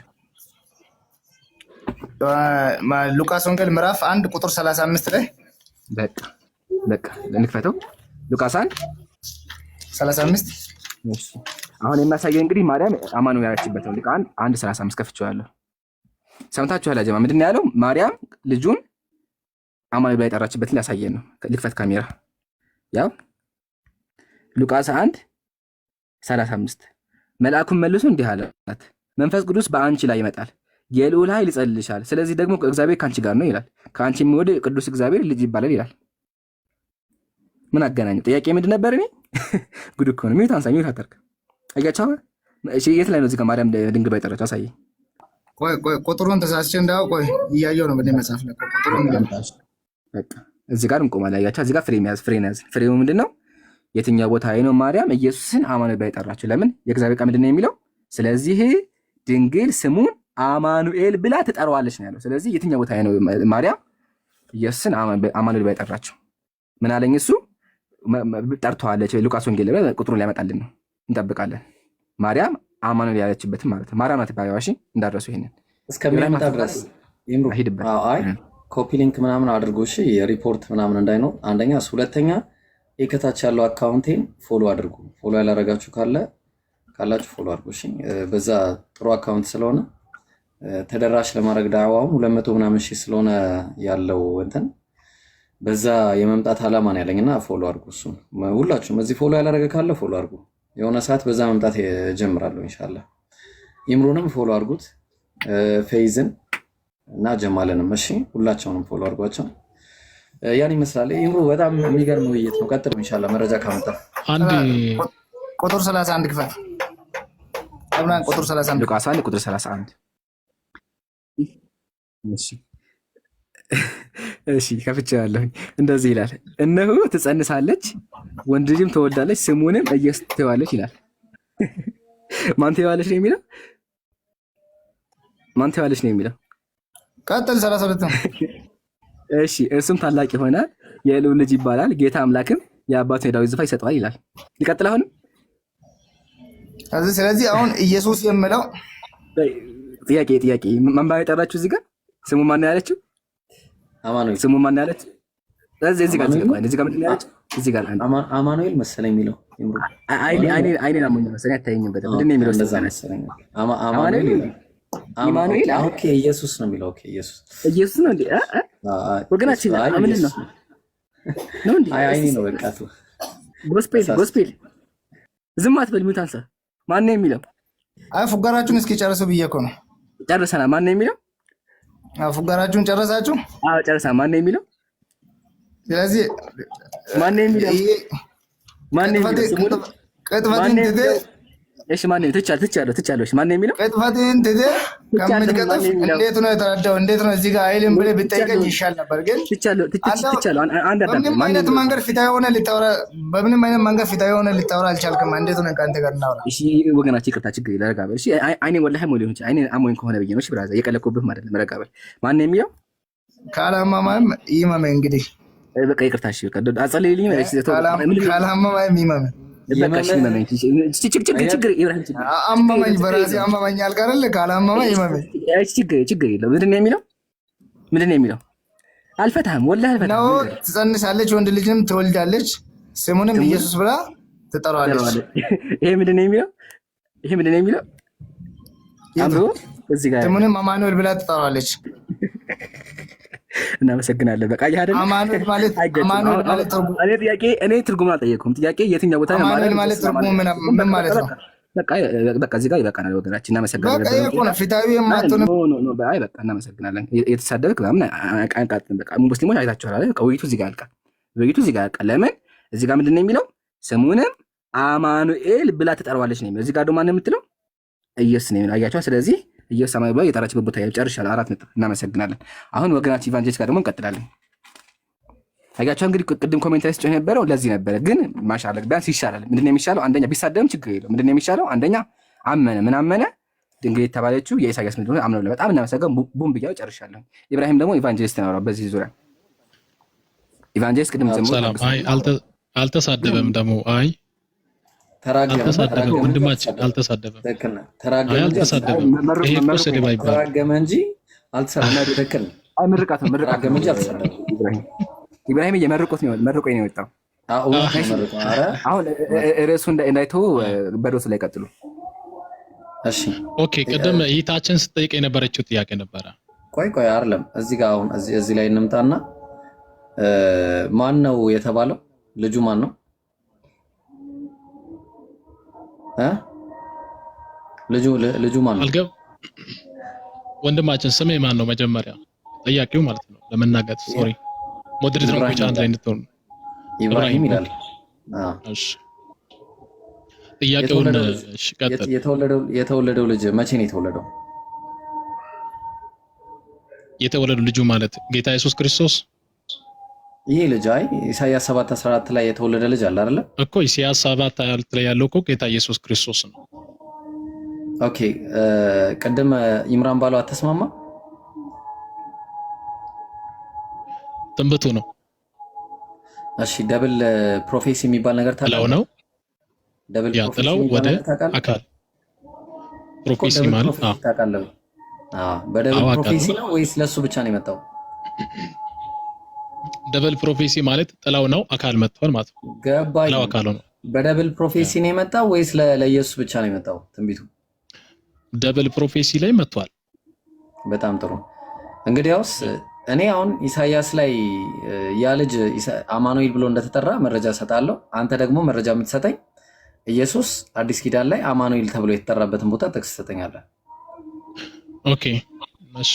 ሉቃስ ወንጌል ምዕራፍ 1 ቁጥር 35 ላይ በቃ እንክፈተው። ሉቃስ 1 35 እሺ። አሁን የሚያሳየው እንግዲህ ማርያም አማኑኤል ያለችበት ነው። ሉቃስ 1:35 ከፍቼዋለሁ። ሰምታችኋል አጀማ። ምንድን ነው ያለው? ማርያም ልጁን አማኑኤል ብላ የጠራችበትን ሊያሳየን ነው። ልክፈት ካሜራ። ያው ሉቃስ 1:35 መልአኩም መልሶ እንዲህ አላት፣ መንፈስ ቅዱስ በአንቺ ላይ ይመጣል፣ የልዑል ኃይል ይጸልልሻል፣ ስለዚህ ደግሞ እግዚአብሔር ከአንቺ ጋር ነው ይላል። ከአንቺ የሚወልድ ቅዱስ እግዚአብሔር ልጅ ይባላል ይላል። ምን አገናኘው? ጥያቄ ምንድን ነበር? እኔ ጉድ እኮ ነው። ሚዩት አንሳ፣ ሚዩት አታርግ። አያቻው እሺ፣ የት ላይ ነው እዚህ ጋር ማርያም ድንግል ብላ የጠራችው? አሳየኝ። ቆይ ቁጥሩን ተሳስቼ እንዳው ቆይ እያየሁ ነው። በደም መጻፍ ነው ቁጥሩን ይላል። በቃ እዚህ ጋር እንቆማለን። አያቻ እዚህ ጋር ፍሬም ያዝ። ፍሬሙ ምንድነው? የትኛው ቦታ ነው ማርያም ኢየሱስን አማኑኤል ብላ የጠራችው? ለምን? የእግዚአብሔር ቃል ምንድነው የሚለው? ስለዚህ ድንግል ስሙን አማኑኤል ብላ ትጠራዋለች ነው ያለው። ስለዚህ የትኛው ቦታ ነው ማርያም ኢየሱስን አማኑኤል ብላ የጠራችው? ምን አለኝ እሱ? ጠርተዋለች። ሉቃስ ወንጌል ላይ ቁጥሩን ሊያመጣልን ነው። እንጠብቃለን። ማርያም አማኑኤል ያለችበትም ማለት ነው። ማርያም ናት ባይዋ። እሺ እንዳደረሱ ይሄንን እስከሚመጣ ድረስ ይምሩ። አይ ኮፒ ሊንክ ምናምን አድርጎ እሺ፣ የሪፖርት ምናምን እንዳይኖር አንደኛ። ሁለተኛ የከታች ያለው አካውንቴን ፎሎ አድርጉ። ፎሎ ያላረጋችሁ ካላችሁ ፎሎ አድርጉ። እሺ በዛ ጥሩ አካውንት ስለሆነ ተደራሽ ለማድረግ ዳዋው 200 ምናምን ሺህ ስለሆነ ያለው እንትን በዛ የመምጣት አላማ ነው ያለኝና ፎሎ አድርጉ። እሱን ሁላችሁም እዚህ ፎሎ ያላረገ ካለ ፎሎ አድርጉ። የሆነ ሰዓት በዛ መምጣት እጀምራለሁ ኢንሻአላህ። ይምሩንም ፎሎ አድርጉት፣ ፌይዝን እና ጀማልንም። እሺ ሁላቸውንም ፎሎ አድርጓቸው። ያን ይመስላል። ይምሩ በጣም የሚገርም ውይይት ነው። ቀጥሉ ኢንሻአላህ። መረጃ ካመጣ አንዴ ቁጥር 31 ክፈት። አብራን ቁጥር 31 ሉቃስ 1 ቁጥር 31 እሺ ከፍቼዋለሁኝ። እንደዚህ ይላል፣ እነሆ ትጸንሳለች፣ ወንድ ልጅም ትወልዳለች፣ ስሙንም ኢየሱስ ትለዋለች ይላል። ማን ትለዋለች ነው የሚለው? ማን ትለዋለች ነው የሚለው? ቀጥል 32 ነው። እሺ እርሱም ታላቅ ይሆናል፣ የልዑል ልጅ ይባላል፣ ጌታ አምላክም የአባቱን የዳዊት ዙፋን ይሰጠዋል ይላል። ሊቀጥል አሁንም። ስለዚህ አሁን ኢየሱስ የሚለው ጥያቄ ማን ባይ ጠራችሁ? እዚህ ጋር ስሙ ማን ነው ያለችው? አማኑኤል። ስሙ ማን ነው ያለችው? እዚህ ጋር ምንድን ነው ያለችው? እዚህ ጋር አማኑኤል መሰለኝ የሚለው ይምሩ። አይኔን አሞኝ መሰለኝ አታየኝም በደምብ። ምንድን ነው የሚለው? እንደዛ መሰለኝ አማኑኤል። ኦኬ ኢየሱስ ነው የሚለው። ኦኬ ኢየሱስ ነው እንዴ? ወገናችን ምንድን ነው እንዴ? አይኔ ነው በቃ ተው። ጎስፔል ዝም አትበል። ሚውት አንሳ። ማን ነው የሚለው? አይ ፉጋራችሁን እስኪ ጨርሱ ብዬ እኮ ነው። ጨርሰናል። ማን ነው የሚለው? ፉጋራችሁን ጨረሳችሁ? አዎ ጨርሰናል። ማን ነው የሚለው? ስለዚህ ማን ነው የሚለው? ቅጥፈትን ትተህ እሺ፣ ማን ነው ትቻለሁ። እሺ ማን ነው የሚለው? ቅጥፈትን ትተህ ከምትቀጥፍ እንዴት ነው የተረዳው? እንዴት ነው እዚህ ጋር አይልም ብለህ ብትጠይቀኝ ይሻል ነበር። ግን ትቻለሁ። አንድ በምንም አይነት መንገድ ፊታዊ ሆነ ልታወራ አልቻልክም። እንዴት ነው ከአንተ ጋር እናወራ? እሺ ወገናችን ይቅርታ፣ ችግር የለም። ረጋ በል። እሺ አይኔ ወላሂ ሞኝ ሊሆን ይችላል። አይኔ አሞኝ ከሆነ ብዬ ነው። እሺ ብራዘር፣ እየቀለድኩብህም አይደለም። ረጋ በል። ማን ነው የሚለው? ካላማማም ይመመ እንግዲህ በቃ ይቅርታ እሺ በቃ አጸልይልኝ ካላመመኝ የሚመመኝ አመመኝ በራሴ አመመኝ አልቀረል ካላመመኝ ይመመኝ ችግር የለውም። ምንድን ነው የሚለው አልፈታህም ወላሂ አልፈታህም ነው። ትጸንሳለች ወንድ ልጅንም ትወልዳለች ስሙንም ኢየሱስ ብላ ትጠራዋለች። ይሄ ምንድን ነው የሚለው አብሮ እዚህ ጋር ስሙንም አማኑኤል ብላ ትጠራዋለች። እናመሰግናለን። በቃ ይሄ አይደል አማኑኤል ማለት እኔ ትርጉሙን አልጠየቅኩም። ጥያቄ የትኛው ቦታ ነው ማለት ትርጉሙ ምን ማለት ነው? በቃ እዚህ ጋር ይበቃናል ወገናችን። እናመሰግናለን። በቃ ይሄ ነው ፊታዊ የማትሆን አይ በቃ እናመሰግናለን። የተሳደብክ ምናምን አንቃጥም። በቃ ሙስሊሞች አይታችኋል አይደል? ውይይቱ እዚህ ጋር ያልቃል። ለምን እዚህ ጋር ምንድን ነው የሚለው? ስሙንም አማኑኤል ብላ ትጠራዋለች ነው የሚለው። እዚህ ጋር ደግሞ ማን ነው የምትለው? ኢየሱስ ነው የሚለው። አያችኋል? ስለዚህ ኢየሱስ ሰማይ ብላ የጠራችበት ቦታ ጨርሻለሁ። 4 ነጥብ። እናመሰግናለን። አሁን ወገናችን ኢቫንጀሊስት ጋር ደግሞ እንቀጥላለን። አያችኋል? እንግዲህ ቅድም ኮሜንት ላይ ስጮህ የነበረው ለዚህ ነበረ፣ ግን ማሻአላ ቢያንስ ይሻላል። ምንድነው የሚሻለው? አንደኛ ቢሳደብም ችግር የለውም። ምንድነው የሚሻለው? አንደኛ አመነ ድንግል የተባለችው የኢሳያስ ምንድነው አምነው። በጣም እናመሰግናለን። ቡም ብያው ጨርሻለሁ። ኢብራሂም ደግሞ ኢቫንጀሊስት ነው በዚህ ዙሪያ ኢቫንጀሊስት ቅድም ሰላም። አይ አልተሳደበም ደግሞ አይ ተራገመ ወንድማችን አልተሳደበም። ይሄ እኮ ስድብ አይባልም። ተራገመ እንጂ አልተሳደበም። ትክክል ነው። አይ ምርቃት ነው። ተራገመ እንጂ አልተሳደበም። ኢብራሂም የመርቆት ነው መርቆኝ ነው የወጣው። አሁን ርዕሱ እንዳይተው በዶስ ላይ ቀጥሉ። እሺ ኦኬ። ቅድም ይታችን ስትጠይቅ የነበረችው ጥያቄ ነበረ። ቆይ አይደለም፣ እዚህ ጋር አሁን እዚህ ላይ እንምጣና ማን ነው የተባለው? ልጁ ማን ነው? ልጁ ማን ነው? ወንድማችን ስሜ ማን ነው? መጀመሪያ ጠያቂው ማለት ነው ለመናገር ሶሪ ሞዴሬተር ብቻ አንድ ላይ እንድትሆኑ ኢብራሂም ይላል። እሺ ጥያቄውን እሺ ቀጥል። የተወለደው ልጅ መቼ ነው የተወለደው? የተወለደው ልጁ ማለት ጌታ ኢየሱስ ክርስቶስ። ይሄ ልጅ አይ ኢሳይያስ 7:14 ላይ የተወለደ ልጅ አለ አይደል? እኮ ኢሳይያስ 7:14 ላይ ያለው እኮ ጌታ ኢየሱስ ክርስቶስ ነው። ኦኬ ቅድም ኢምራን ባለው አተስማማ ትንብቱ ነው። እሺ ደብል ፕሮፌሲ የሚባል ነገር ታውቃለህ ነው? ደብል ፕሮፌሲ ወደ አካል ፕሮፌሲ ማለት ታውቃለህ? በደብል ፕሮፌሲ ነው ወይስ ለሱ ብቻ ነው የመጣው? ደብል ፕሮፌሲ ማለት ጥላው ነው አካል መጥቷል ማለት ነው። ገባኝ። ጥላው አካል ነው። በደብል ፕሮፌሲ ነው የመጣው ወይስ ለኢየሱስ ብቻ ነው የመጣው ትንቢቱ? ደብል ፕሮፌሲ ላይ መጥቷል። በጣም ጥሩ። እንግዲያውስ እኔ አሁን ኢሳያስ ላይ ያ ልጅ አማኑኤል ብሎ እንደተጠራ መረጃ ሰጣለሁ። አንተ ደግሞ መረጃ የምትሰጠኝ ኢየሱስ አዲስ ኪዳን ላይ አማኑኤል ተብሎ የተጠራበትን ቦታ ጥቅስ ትሰጠኛለህ። ኦኬ እሺ።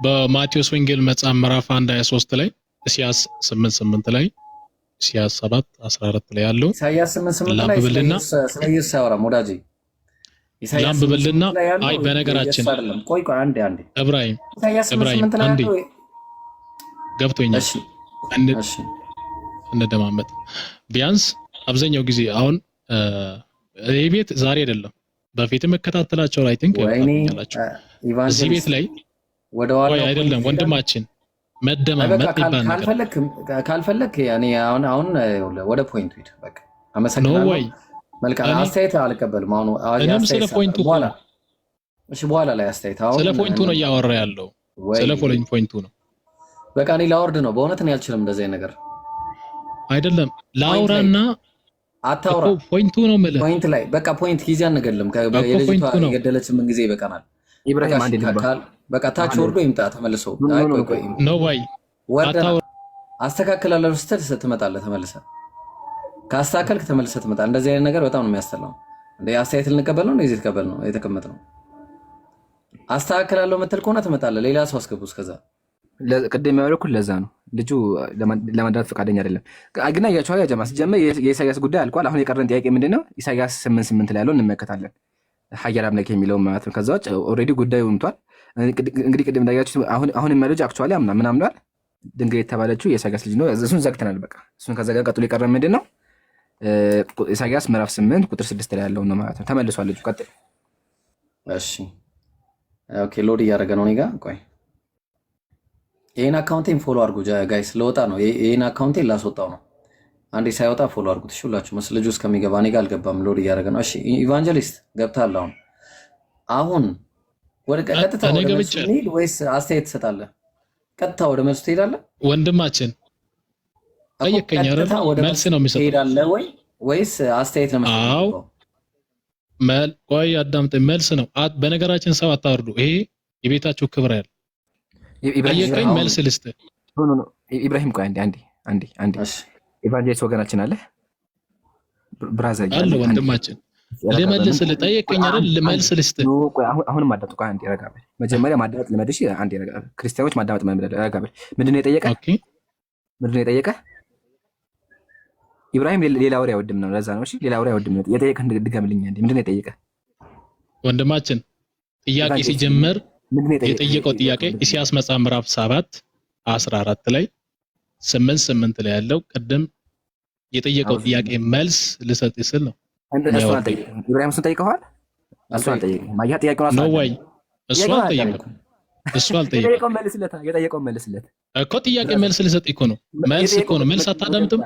በማቴዎስ ወንጌል መጽሐፍ ምዕራፍ 1:23 ላይ ኢሳያስ 8:8 ላይ ኢሳያስ 7:14 ላይ ያለው ኢሳያስ 8:8 ላይ ስለ ኢየሱስ ያወራል ወዳጄ። ኢሳያስ ብልና አይ በነገራችን ቆይ አንዴ ኢብራሂም አንዴ ገብቶኛል። እሺ እንደማመጥ ቢያንስ አብዛኛው ጊዜ አሁን ይሄ ቤት ዛሬ አይደለም በፊት መከታተላቸው ላይ ቲንክ ያላችሁ እዚህ ቤት ላይ ወደዋላ አይደለም ወንድማችን መደማመጥ ይባል ነገር ካልፈለክ ያኔ አሁን ወደ ፖይንቱ ሂድ። በቃ አመሰግናለሁ። መልካም አስተያየት አልቀበልም። አሁን ስለ ፖይንቱ እሺ፣ በኋላ ላይ አስተያየት አሁን ስለ ፖይንቱ ነው እያወራ ያለው። ስለ ፖይንቱ ነው። በቃ እኔ ላወርድ ነው። በእውነት እኔ አልችልም እንደዚህ ነገር አይደለም። ላውራና አታውራ። ፖይንቱ ነው ማለት ፖይንት ላይ በቃ ፖይንት ጊዜ አንገልም። የልጅቷ የገደለች ምን ጊዜ ይበቃናል። ኢብራሂም አንዴ በቃ ታች ወርዶ ይምጣ ተመልሶ። ቆይ ነው ወይ አስተካክላለሁ ስትል ትመጣለህ ተመልሰህ ካስተካከልክ ተመልሰህ ትመጣለህ። እንደዚህ አይነት ነገር በጣም ነው የሚያስጠላው። እንደ አስተያየት ልንቀበል ነው እንደዚህ ተቀበል ነው የተቀመጥነው። አስተካክላለሁ የምትል ከሆነ ትመጣለህ። ሌላ ሰው አስገቡ። እስከዛ ቅድም ያወራኩት ለዛ ነው። ልጁ ለማዳት ፈቃደኛ አይደለም። ግን አያችኋል ያ ጀማ ሲጀመር የኢሳያስ ጉዳይ አልቋል። አሁን የቀረን ጥያቄ ምንድነው? ኢሳያስ 8:8 ላይ ያለው እንመለከታለን። ሀያል አምላክ የሚለው ማለት ነው። ከዛ ውጭ ኦልሬዲ ጉዳዩ ምቷል። እንግዲህ ቅድም እንዳያችሁ አሁን የሚያለው አክቹዋሊ ምን አምኗል? ድንግል የተባለችው የኢሳያስ ልጅ ነው። እሱን ዘግተናል። በቃ እሱን ከዘጋ ቀጥሎ የቀረን ምንድነው? ኢሳያስ ምዕራፍ 8 ቁጥር 6 ላይ ያለው ነው ማለት ነው። ተመልሷል ልጁ። ቀጥል። እሺ ኦኬ፣ ሎድ እያደረገ ነው እኔ ጋር። ቆይ ይሄን አካውንቴን ፎሎ አድርጉ ጋይስ። ለወጣ ነው ይሄን አካውንቴን ላስወጣው ነው። አንዴ ሳይወጣ ፎሎ አድርጉት። እሺ ሁላችሁ መስልጁ እስከሚገባ እኔ ጋር አልገባም፣ ሎድ እያደረገ ነው። እሺ ኢቫንጀሊስት ገብታል። አሁን ወደ ቀጥታ ወደ መልስ እንሂድ ወይስ አስተያየት ትሰጣለህ? ቀጥታ ወደ መልስ ትሄዳለህ? ወንድማችን ጠየቀኝ አይደል? መልስ ነው የሚሰጠው። ትሄዳለህ ወይስ አስተያየት ነው የምትሰጠው? አዎ ቆይ አዳምጠኝ። መልስ ነው። በነገራችን ሰው አታወርዱ። ይሄ የቤታችሁ ክብር ያለ ጠየቀኝ፣ መልስ ልስጥህ። ኢብራሂም ቆይ አንዴ ኢቫንጀሊስት ወገናችን አለ ብራዘር አለ ወንድማችን ልመልስልህ። ጠየቀኝ አይደል? ልመልስ ልስጥህ። አሁንም አዳምጥ። ቆይ አንዴ ረጋ በል። መጀመሪያ ማዳመጥ ልመድሽ። አንዴ ረጋ በል። ክርስቲያኖች ማዳመጥ ረጋ በል። ምንድን ነው የጠየቀህ? ምንድን ነው የጠየቀህ? ኢብራሂም ሌላ ወሬ አይወድም ነው። ለዛ ነው። እሺ ሌላ ወሬ አይወድም ነው። የጠየቀህ ድገምልኝ አንዴ። ምንድን ነው የጠየቀህ? ወንድማችን ጥያቄ ሲጀመር የጠየቀው ጥያቄ ኢሳይያስ መጽሐፍ ምዕራፍ 7:14 ላይ 8:8 ላይ ያለው ቅድም የጠየቀው ጥያቄ መልስ ልሰጥ ስል ነው። ኢብራሂም እሱን ጠይቀዋል። እሱን አልጠየቀም። ማያ ጥያቄውን ነው ወይ? እሱ አልጠየቀም። የጠየቀውን መልስለት እኮ። ጥያቄ መልስ ልሰጥ እኮ ነው። መልስ እኮ ነው። መልስ አታዳምጥም?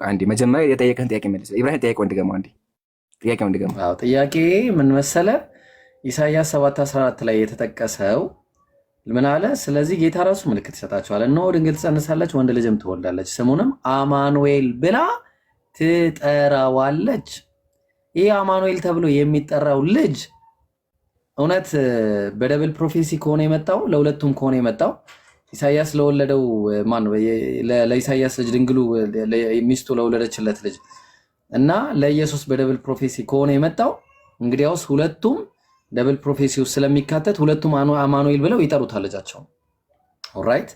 አንዴ መጀመሪያ የጠየቀህን ጥያቄ መልስ። ኢብራሂም ጥያቄውን ድገመው አንዴ። ጥያቄውን ድገመው። አዎ ጥያቄ ምን መሰለህ? ኢሳይያስ 7:14 ላይ የተጠቀሰው ምን አለ? ስለዚህ ጌታ ራሱ ምልክት ይሰጣቸዋል። እነሆ ድንግል ትጸንሳለች፣ ወንድ ልጅም ትወልዳለች፣ ስሙንም አማኑኤል ብላ ትጠራዋለች። ይህ አማኑኤል ተብሎ የሚጠራው ልጅ እውነት በደብል ፕሮፌሲ ከሆነ የመጣው ለሁለቱም ከሆነ የመጣው ኢሳይያስ ለወለደው ማነው? ለኢሳይያስ ልጅ ድንግሉ ሚስቱ ለወለደችለት ልጅ እና ለኢየሱስ በደብል ፕሮፌሲ ከሆነ የመጣው እንግዲያውስ ሁለቱም ደብል ፕሮፌሲ ውስጥ ስለሚካተት ሁለቱም አማኑኤል ብለው ይጠሩታል ልጃቸው። ኦልራይት።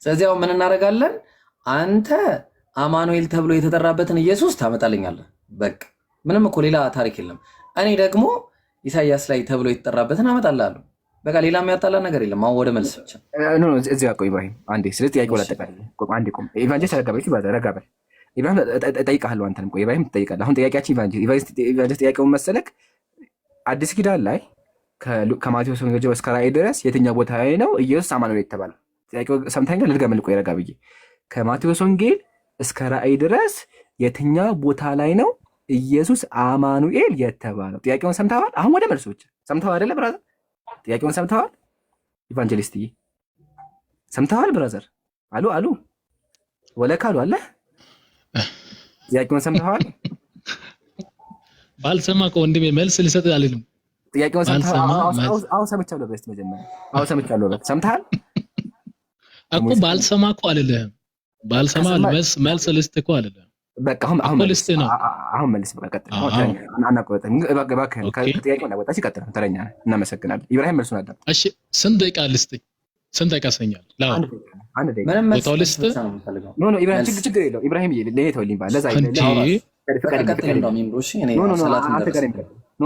ስለዚህ አሁን ምን እናደርጋለን? አንተ አማኑኤል ተብሎ የተጠራበትን ኢየሱስ ታመጣልኛለህ። በቃ ምንም እኮ ሌላ ታሪክ የለም። እኔ ደግሞ ኢሳይያስ ላይ ተብሎ የተጠራበትን አመጣልሃለሁ። በቃ ሌላ የሚያጣላ ነገር የለም። አሁን ወደ መልስ ብቻ እዚህ ጋር ቆይ ኢብራሂም አንዴ። ስለዚህ ጥያቄው ላጠቃልል። አንዴ ቆም። ኢቫንጀሊስት ረጋ በል። ኢብራሂም እጠይቅሃለሁ፣ አንተንም ቆይ ኢብራሂም ትጠይቃለህ። አሁን ጥያቄያችን ኢቫንጀሊስት ጥያቄውን መሰለክ አዲስ ኪዳን ላይ ከማቴዎስ ወንጌል እስከ ራእይ ድረስ የትኛው ቦታ ላይ ነው ኢየሱስ አማኑኤል የተባለው? ጥያቄው ሰምተኸኛል? ልድገምልህ። ቆይ ረጋ ብዬ። ከማቴዎስ ወንጌል እስከ ራእይ ድረስ የትኛው ቦታ ላይ ነው ኢየሱስ አማኑኤል የተባለው? ጥያቄውን ሰምተዋል? አሁን ወደ መልሶች ሰምተዋል አይደለ ብራዘር? ጥያቄውን ሰምተዋል? ኢቫንጀሊስትዬ ሰምተዋል? ብራዘር አሉ ወለካሉ አለ። ጥያቄውን ሰምተዋል? ባልሰማ ከወንድሜ መልስ ልሰጥ አልልም። ጥያቄውን ሰምተዋል? አሁን ሰምቻለሁ። በስተ መጀመሪያ አሁን ሰምቻለሁ። ሰምተሃል እኮ ባልሰማ እኮ አልልህም። ባልሰማ መልስ ልስጥ እኮ አልልህም። በቃ አሁን መልስ። በቃ ቀጥል። አናቆጠም እባክህን። ከጥያቄው እንዳወጣች ይቀጥል። ተረኛ ነህ። እናመሰግናለን። ኢብራሂም መልሱን አዳም። እሺ ስንት ደቂቃ ልስጥኝ? ስንት ደቂቃ ሰኛል? አንድ ደቂቃ ቦታው ልስጥ። ኖ ኢብራሂም ችግር የለው። ኢብራሂም ለኔ ተወልኝ ባለ ለዛ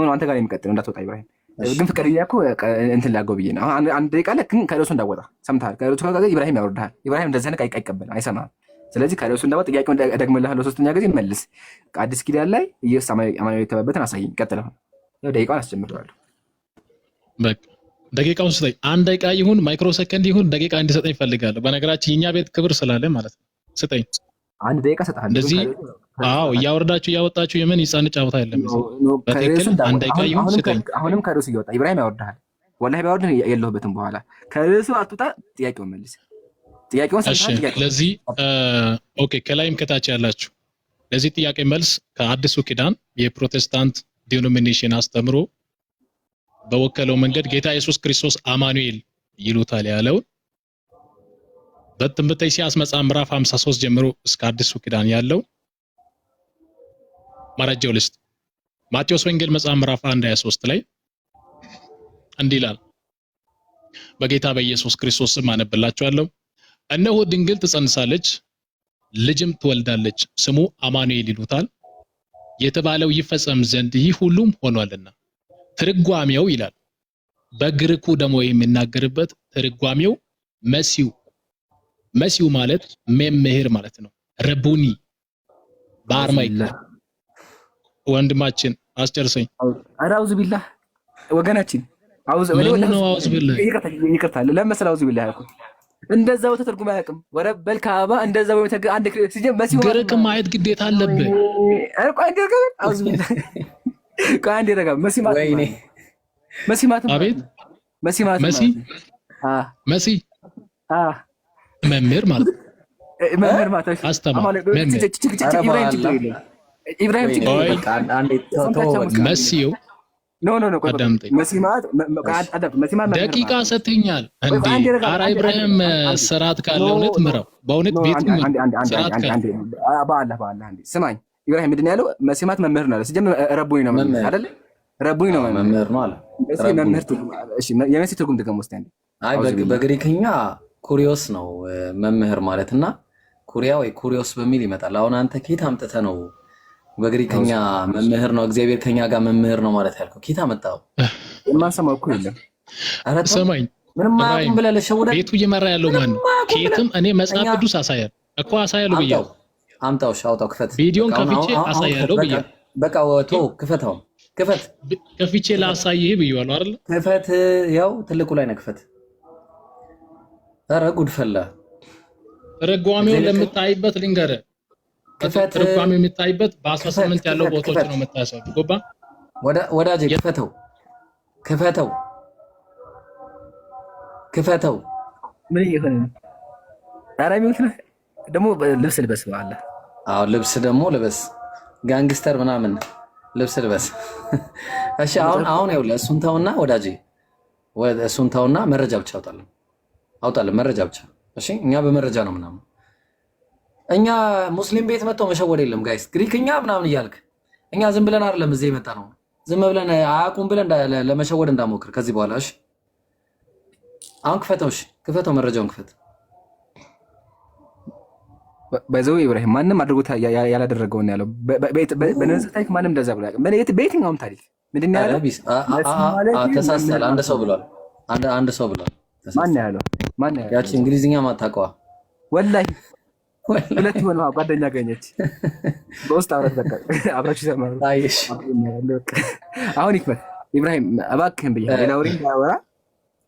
አንተ ጋር የሚቀጥል እንዳትወጣ ኢብራሂም። ግን ፍቅረኛ እኮ እንትን ላገው ብዬ ነው። አንድ ደቂቃ ላይ ግን ከርዕሱ እንዳወጣ ሰምተሃል? ከርዕሱ ጋር ኢብራሂም ያወርድሃል። ኢብራሂም እንደዚህ አይነት አይቀበልም፣ አይሰማህም። ስለዚህ ከርዕሱ እንዳወጣ ጥያቄውን ደግመልሃለሁ ሶስተኛ ጊዜ መልስ። አዲስ ኪዳን ላይ ኢየሱስ አማኑኤል የተባለበትን አሳየኝ። ቀጥል። ያው ደቂቃውን አስጀምረዋለሁ። በቃ ደቂቃውን ስጠኝ። አንድ ደቂቃ ይሁን ማይክሮ ሰከንድ ይሁን ደቂቃ እንዲሰጠኝ እፈልጋለሁ። በነገራችን የኛ ቤት ክብር ስላለ ማለት ነው። ስጠኝ። አንድ ደቂቃ ሰጣለሁ። እንደዚህ እያወረዳችሁ እያወጣችሁ የምን ይጻን ጫወታ የለም። በትክክል አንድ ደቂቃ ይሁን ስጠኝ። አሁንም ከርዕሱ እያወጣ ኢብራሂም ያወርድሃል። ወላሂ ባይወርድህ የለሁበትም። በኋላ ከርዕሱ አትውጣ። ጥያቄውን መልስ። ጥያቄውን ሰምተሃል? ለዚህ ኦኬ፣ ከላይም ከታች ያላችሁ ለዚህ ጥያቄ መልስ ከአዲሱ ኪዳን የፕሮቴስታንት ዲኖሚኔሽን አስተምሮ በወከለው መንገድ ጌታ ኢየሱስ ክርስቶስ አማኑኤል ይሉታል ያለውን በትንቢተ ኢሳይያስ መጽሐፍ ምዕራፍ 53 ጀምሮ እስከ አዲሱ ኪዳን ያለው መረጃው ልስጥ። ማቴዎስ ወንጌል መጽሐፍ ምዕራፍ 1:23 ላይ እንዲህ ይላል። በጌታ በኢየሱስ ክርስቶስ ስም አነብላችኋለሁ። እነሆ ድንግል ትጸንሳለች፣ ልጅም ትወልዳለች፣ ስሙ አማኑኤል ይሉታል የተባለው ይፈጸም ዘንድ ይህ ሁሉም ሆኗልና። ትርጓሜው ይላል በግሪኩ ደግሞ የሚናገርበት ትርጓሜው መሲሁ ማለት መምህር ማለት ነው። ረቡኒ በአርማይክ ወንድማችን አስጨርሰኝ። አውዙ ቢላህ ወገናችን አውዙ ቢላህ ይቅርታ ለምን መሰለህ አውዙ ቢላህ ያልኩት እንደዛው ተተርጉሞ አያውቅም። ወረበል ካባ እንደዛው አንድ ሲጀም መሲሁ ግርቅ ማየት ግዴታ አለብህ። አንድ ረጋ መሲማት አቤት መሲ መምህር ማለት አስተማሪ ኢብራሂም መሲው ደቂቃ ሰጥኛል እንዴ? ኧረ ኢብራሂም ስርዓት ካለ እውነት ምራው። በእውነት ቤቱ ስርዓት ካለ በአላህ ስማኝ። ኢብራሂም ምንድን ነው ያለው? መሲማት መምህር ነው አለ። ሲጀምር ረቡኝ ነው አይደል? ረቡኝ ነው መምህር ነው አለ። እሺ የመሲ ትርጉም ደግሞ ውስጥ አንዴ። አይ በግሪክኛ ኩሪዮስ ነው መምህር ማለትና ኩሪያ ወይ ኩሪዮስ በሚል ይመጣል። አሁን አንተ ኬት አምጥተህ ነው በግሪክኛ መምህር ነው እግዚአብሔር ከኛ ጋር መምህር ነው ማለት ያልከው? ኬት አመጣው? የማንሰማው እኮ የለም። ሰማኝ ምንም ማቁም ብለህ ለሸውደህ ቤቱ እየመራ ያለው ማን ነው? ኬትም እኔ መጽሐፍ ቅዱስ አሳያለሁ እኮ አሳያለሁ ብያለሁ። አምጣው አውጣው፣ ክፈት ቪዲዮን ከፍቼ አሳያለሁ ብያለሁ። በቃ ወቶ ክፈታው፣ ክፈት ከፍቼ ላሳይህ ብያለሁ አይደል? ክፈት፣ ያው ትልቁ ላይ ነው ክፈት። ኧረ ጉድ ፈላ። ተረጓሚውን ለምታይበት ልንገርህ። ተረጓሚው የሚታይበት በ18 ያለው ቦታዎች ነው የምታሳዩ። ጎባ ወዳጄ ክፈተው፣ ክፈተው፣ ክፈተው። ምን ይሆን? ኧረ ሚውት ነው ደግሞ ልብስ ልበስ በአላህ። አዎ ልብስ ደግሞ ልበስ፣ ጋንግስተር ምናምን ልብስ ልበስ። እሺ አሁን ይኸውልህ እሱን ተውና ወዳጄ፣ እሱን ተውና መረጃ ብቻ አውጣለን መረጃ ብቻ። እሺ እኛ በመረጃ ነው ምናምን። እኛ ሙስሊም ቤት መጥቶ መሸወድ የለም ጋይስ። ግሪክኛ ምናምን እያልክ እኛ ዝም ብለን አይደለም እዚህ የመጣ ነው። ዝም ብለን አያውቁም ብለን ለመሸወድ እንዳሞክር ከዚህ በኋላ። እሺ አሁን ክፈተው። እሺ ክፈተው፣ መረጃውን ክፈት። በዘው ኢብራሂም ማንም አድርጎት ያላደረገውን ያለው በነዚህ ታሪክ ማንም እንደዛ ብሎ ያውቃል? በየትኛውም ታሪክ ምንድን ነው ያለው? ተሳስተሃል። አንድ ሰው ብሏል። ማን ያለው? ያቺ እንግሊዝኛ ማታውቀዋ ወላሂ ሁለት ሆነ ጓደኛ ገኘች በውስጥ አብራችሁ ተማሩ። አሁን ይክፈት ኢብራሂም እባክህን ብዬ ሌላ ወሬ እንዳያወራ።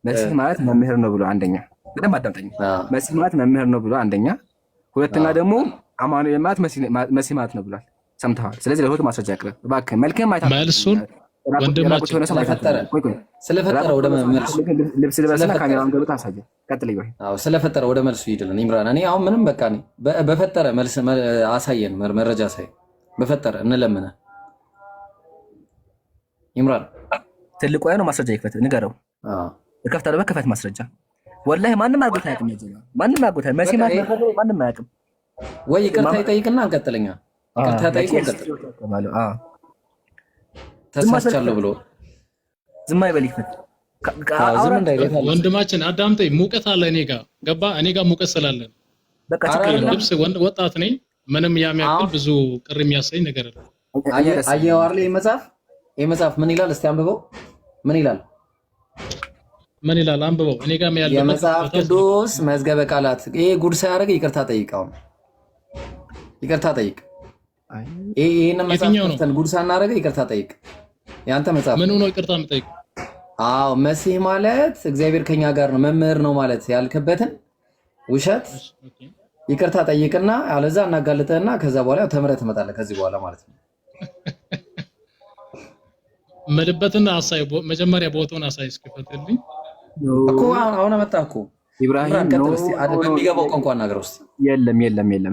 መሲህ ማለት መምህር ነው ብሎ አንደኛ፣ በደንብ አዳምጠኝ። መሲህ ማለት መምህር ነው ብሎ አንደኛ፣ ሁለተኛ ደግሞ አማኑኤል ማለት መሲህ ማለት ነው ብሏል። ሰምተዋል? ስለዚህ ለሁለቱ ማስረጃ ያቅርብ እባክህን። መልክህን ማየት መልሱን ወንድማችን ስለፈጠረ ወደ መልሱ ልብስ ልበስና ካሜራውን ገብቶ አሳየን። ቀጥል ይበል። አዎ ስለፈጠረ ወደ መልሱ ይድልን ኢምራን። እኔ አሁን ምንም በቃ እኔ በፈጠረ መልስ አሳየን፣ መረጃ አሳየን። በፈጠረ እንለምነ ኢምራን። ትልቁ ነው ማስረጃ ይክፈት፣ ንገረው። እከፍታለሁ በከፈት ማስረጃ። ወላሂ ማንም አድርጎት አያውቅም። ማንም አድርጎት መሲህ ማለት ማንም አያውቅም። ወይ ይቅርታ ይጠይቅና እንቀጥለኛ። ይቅርታ ጠይቆ እንቀጥል። ተሳስቻለሁ ብሎ ዝም አይበል ይክፈት። ወንድማችን አዳምጠኝ። ሙቀት አለ እኔ ጋር ገባ። እኔ ጋር ሙቀት ስላለን በቃ ልብስ ወጣት ነኝ። ምንም የሚያክል ብዙ ቅር የሚያሰኝ ነገር አለ። አየኸው አይደል? ይሄ መጽሐፍ ምን ይላል? እስቲ አንብበው። ምን ይላል? አንብበው። እኔ ጋር ያለው የመጽሐፍ ቅዱስ መዝገበ ቃላት። ይሄ ጉድ ሳያደርግ ይቅርታ ጠይቀው፣ ይቅርታ ጠይቅ። ይሄን መጽሐፍ ጉድ ሳናደርግ ይቅርታ ጠይቅ። ያንተ መጽሐፍ ምን ሆኖ ይቅርታ የምጠይቅ? አዎ መሲህ ማለት እግዚአብሔር ከኛ ጋር ነው መምህር ነው ማለት ያልክበትን ውሸት ይቅርታ ጠይቅና አለዛ እናጋልጠህና ከዛ በኋላ ተምረህ ትመጣለህ ከዚህ በኋላ ማለት ነው። መልበትና አሳይ መጀመሪያ ቦታውን አሳይ እስኪፈትልኝ እኮ አሁን መጣ እኮ ኢብራሂም ነው በሚገባው ቋንቋ ነገር ውስጥ የለም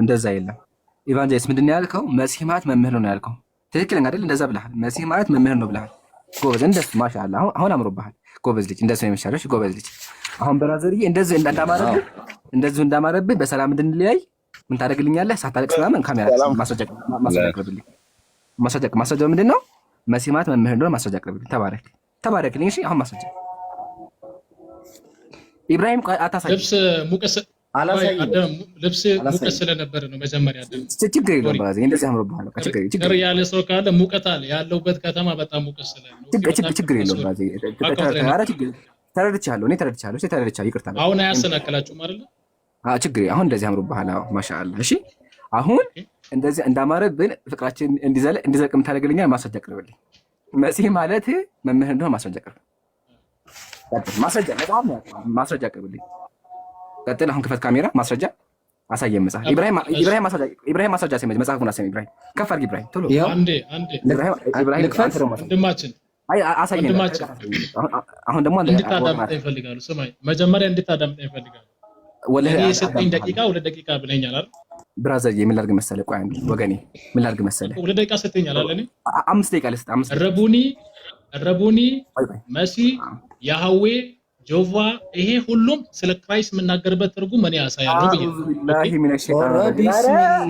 እንደዛ የለም። ኢቫንጀሊስት ምንድን ነው ያልከው? መሲህ ማለት መምህር ነው ያልከው ትክክለኛ አይደል? እንደዛ ብለሃል። መሲህ ማለት መምህር ነው ብለሃል። ጎበዝ፣ እንደሱ ማሻአላ። አሁን አምሮብሃል። ጎበዝ ልጅ፣ እንደሱ ነው የሚሻለሽ። ጎበዝ ልጅ። አሁን በራዘርዬ እንደዚህ እንዳማረብህ በሰላም እንድንለያይ ምን ታደርግልኛለህ? ሳታለቅስ ምናምን ካሜራ ማስረጃ አቅርብልኝ። ማስረጃው ምንድን ነው? መሲህ ማለት መምህር እንደሆነ ማስረጃ አቅርብልኝ። ተባረክልኝ። እሺ፣ አሁን ማስረጃ ኢብራሂም አታሳይ። ልብስ ሙቀስ ስለነበረ ነው መጀመሪያ። ችግር የለውም ባዚ፣ እንደዚህ አምሮብሃል። ችግር ያለ ሰው ካለ ሙቀት አለ። ያለውበት ከተማ በጣም ሙቀት ስለሆነ ችግር የለውም ባዚ። ተረድቻለሁ። ይቅርታ። አሁን አያሰናክላችሁም አይደል? ችግር አሁን እንደዚህ አምሮብሃል። ማሻአላ። እሺ፣ አሁን እንደዚህ እንዳማረብን ፍቅራችን እንዲዘልቅ የምታደርግልኛል ማስረጃ አቅርብልኝ። መሲህ ማለት መምህር እንደሆነ ማስረጃ አቅርብ። ማስረጃ አቅርብልኝ። ቀጥል። አሁን ክፈት ካሜራ፣ ማስረጃ አሳየን። መጽሐፍ ኢብራሂም ማስረጃ ሲመጅ መጽሐፉን አሳየን። ኢብራሂም ከፍ አድርግ። ኢብራሂም ቶሎ አንዴ ኢብራሂም ልክፈት። ወንድማችን አይ አሳየን። አሁን ደግሞ እንድታዳምጠኝ ይፈልጋሉ። ስማኝ፣ መጀመሪያ እንድታዳምጠኝ ይፈልጋሉ። ወለኔ 9 ደቂቃ 2 ደቂቃ ብለኛል አይደል? ብራዘር ምን ላድርግ መሰለህ? ቆይ አንዴ ወገኔ ምን ላድርግ መሰለህ? 2 ደቂቃ ሰጥተኛል አይደል? 5 ደቂቃ ልስጥ። 5 ረቡኒ መሲ ያህዌ ጆቫ ይሄ ሁሉም ስለ ክራይስት የምናገርበት ትርጉም እኔ ያሳያለሁ ብዬ ቢስሚላህ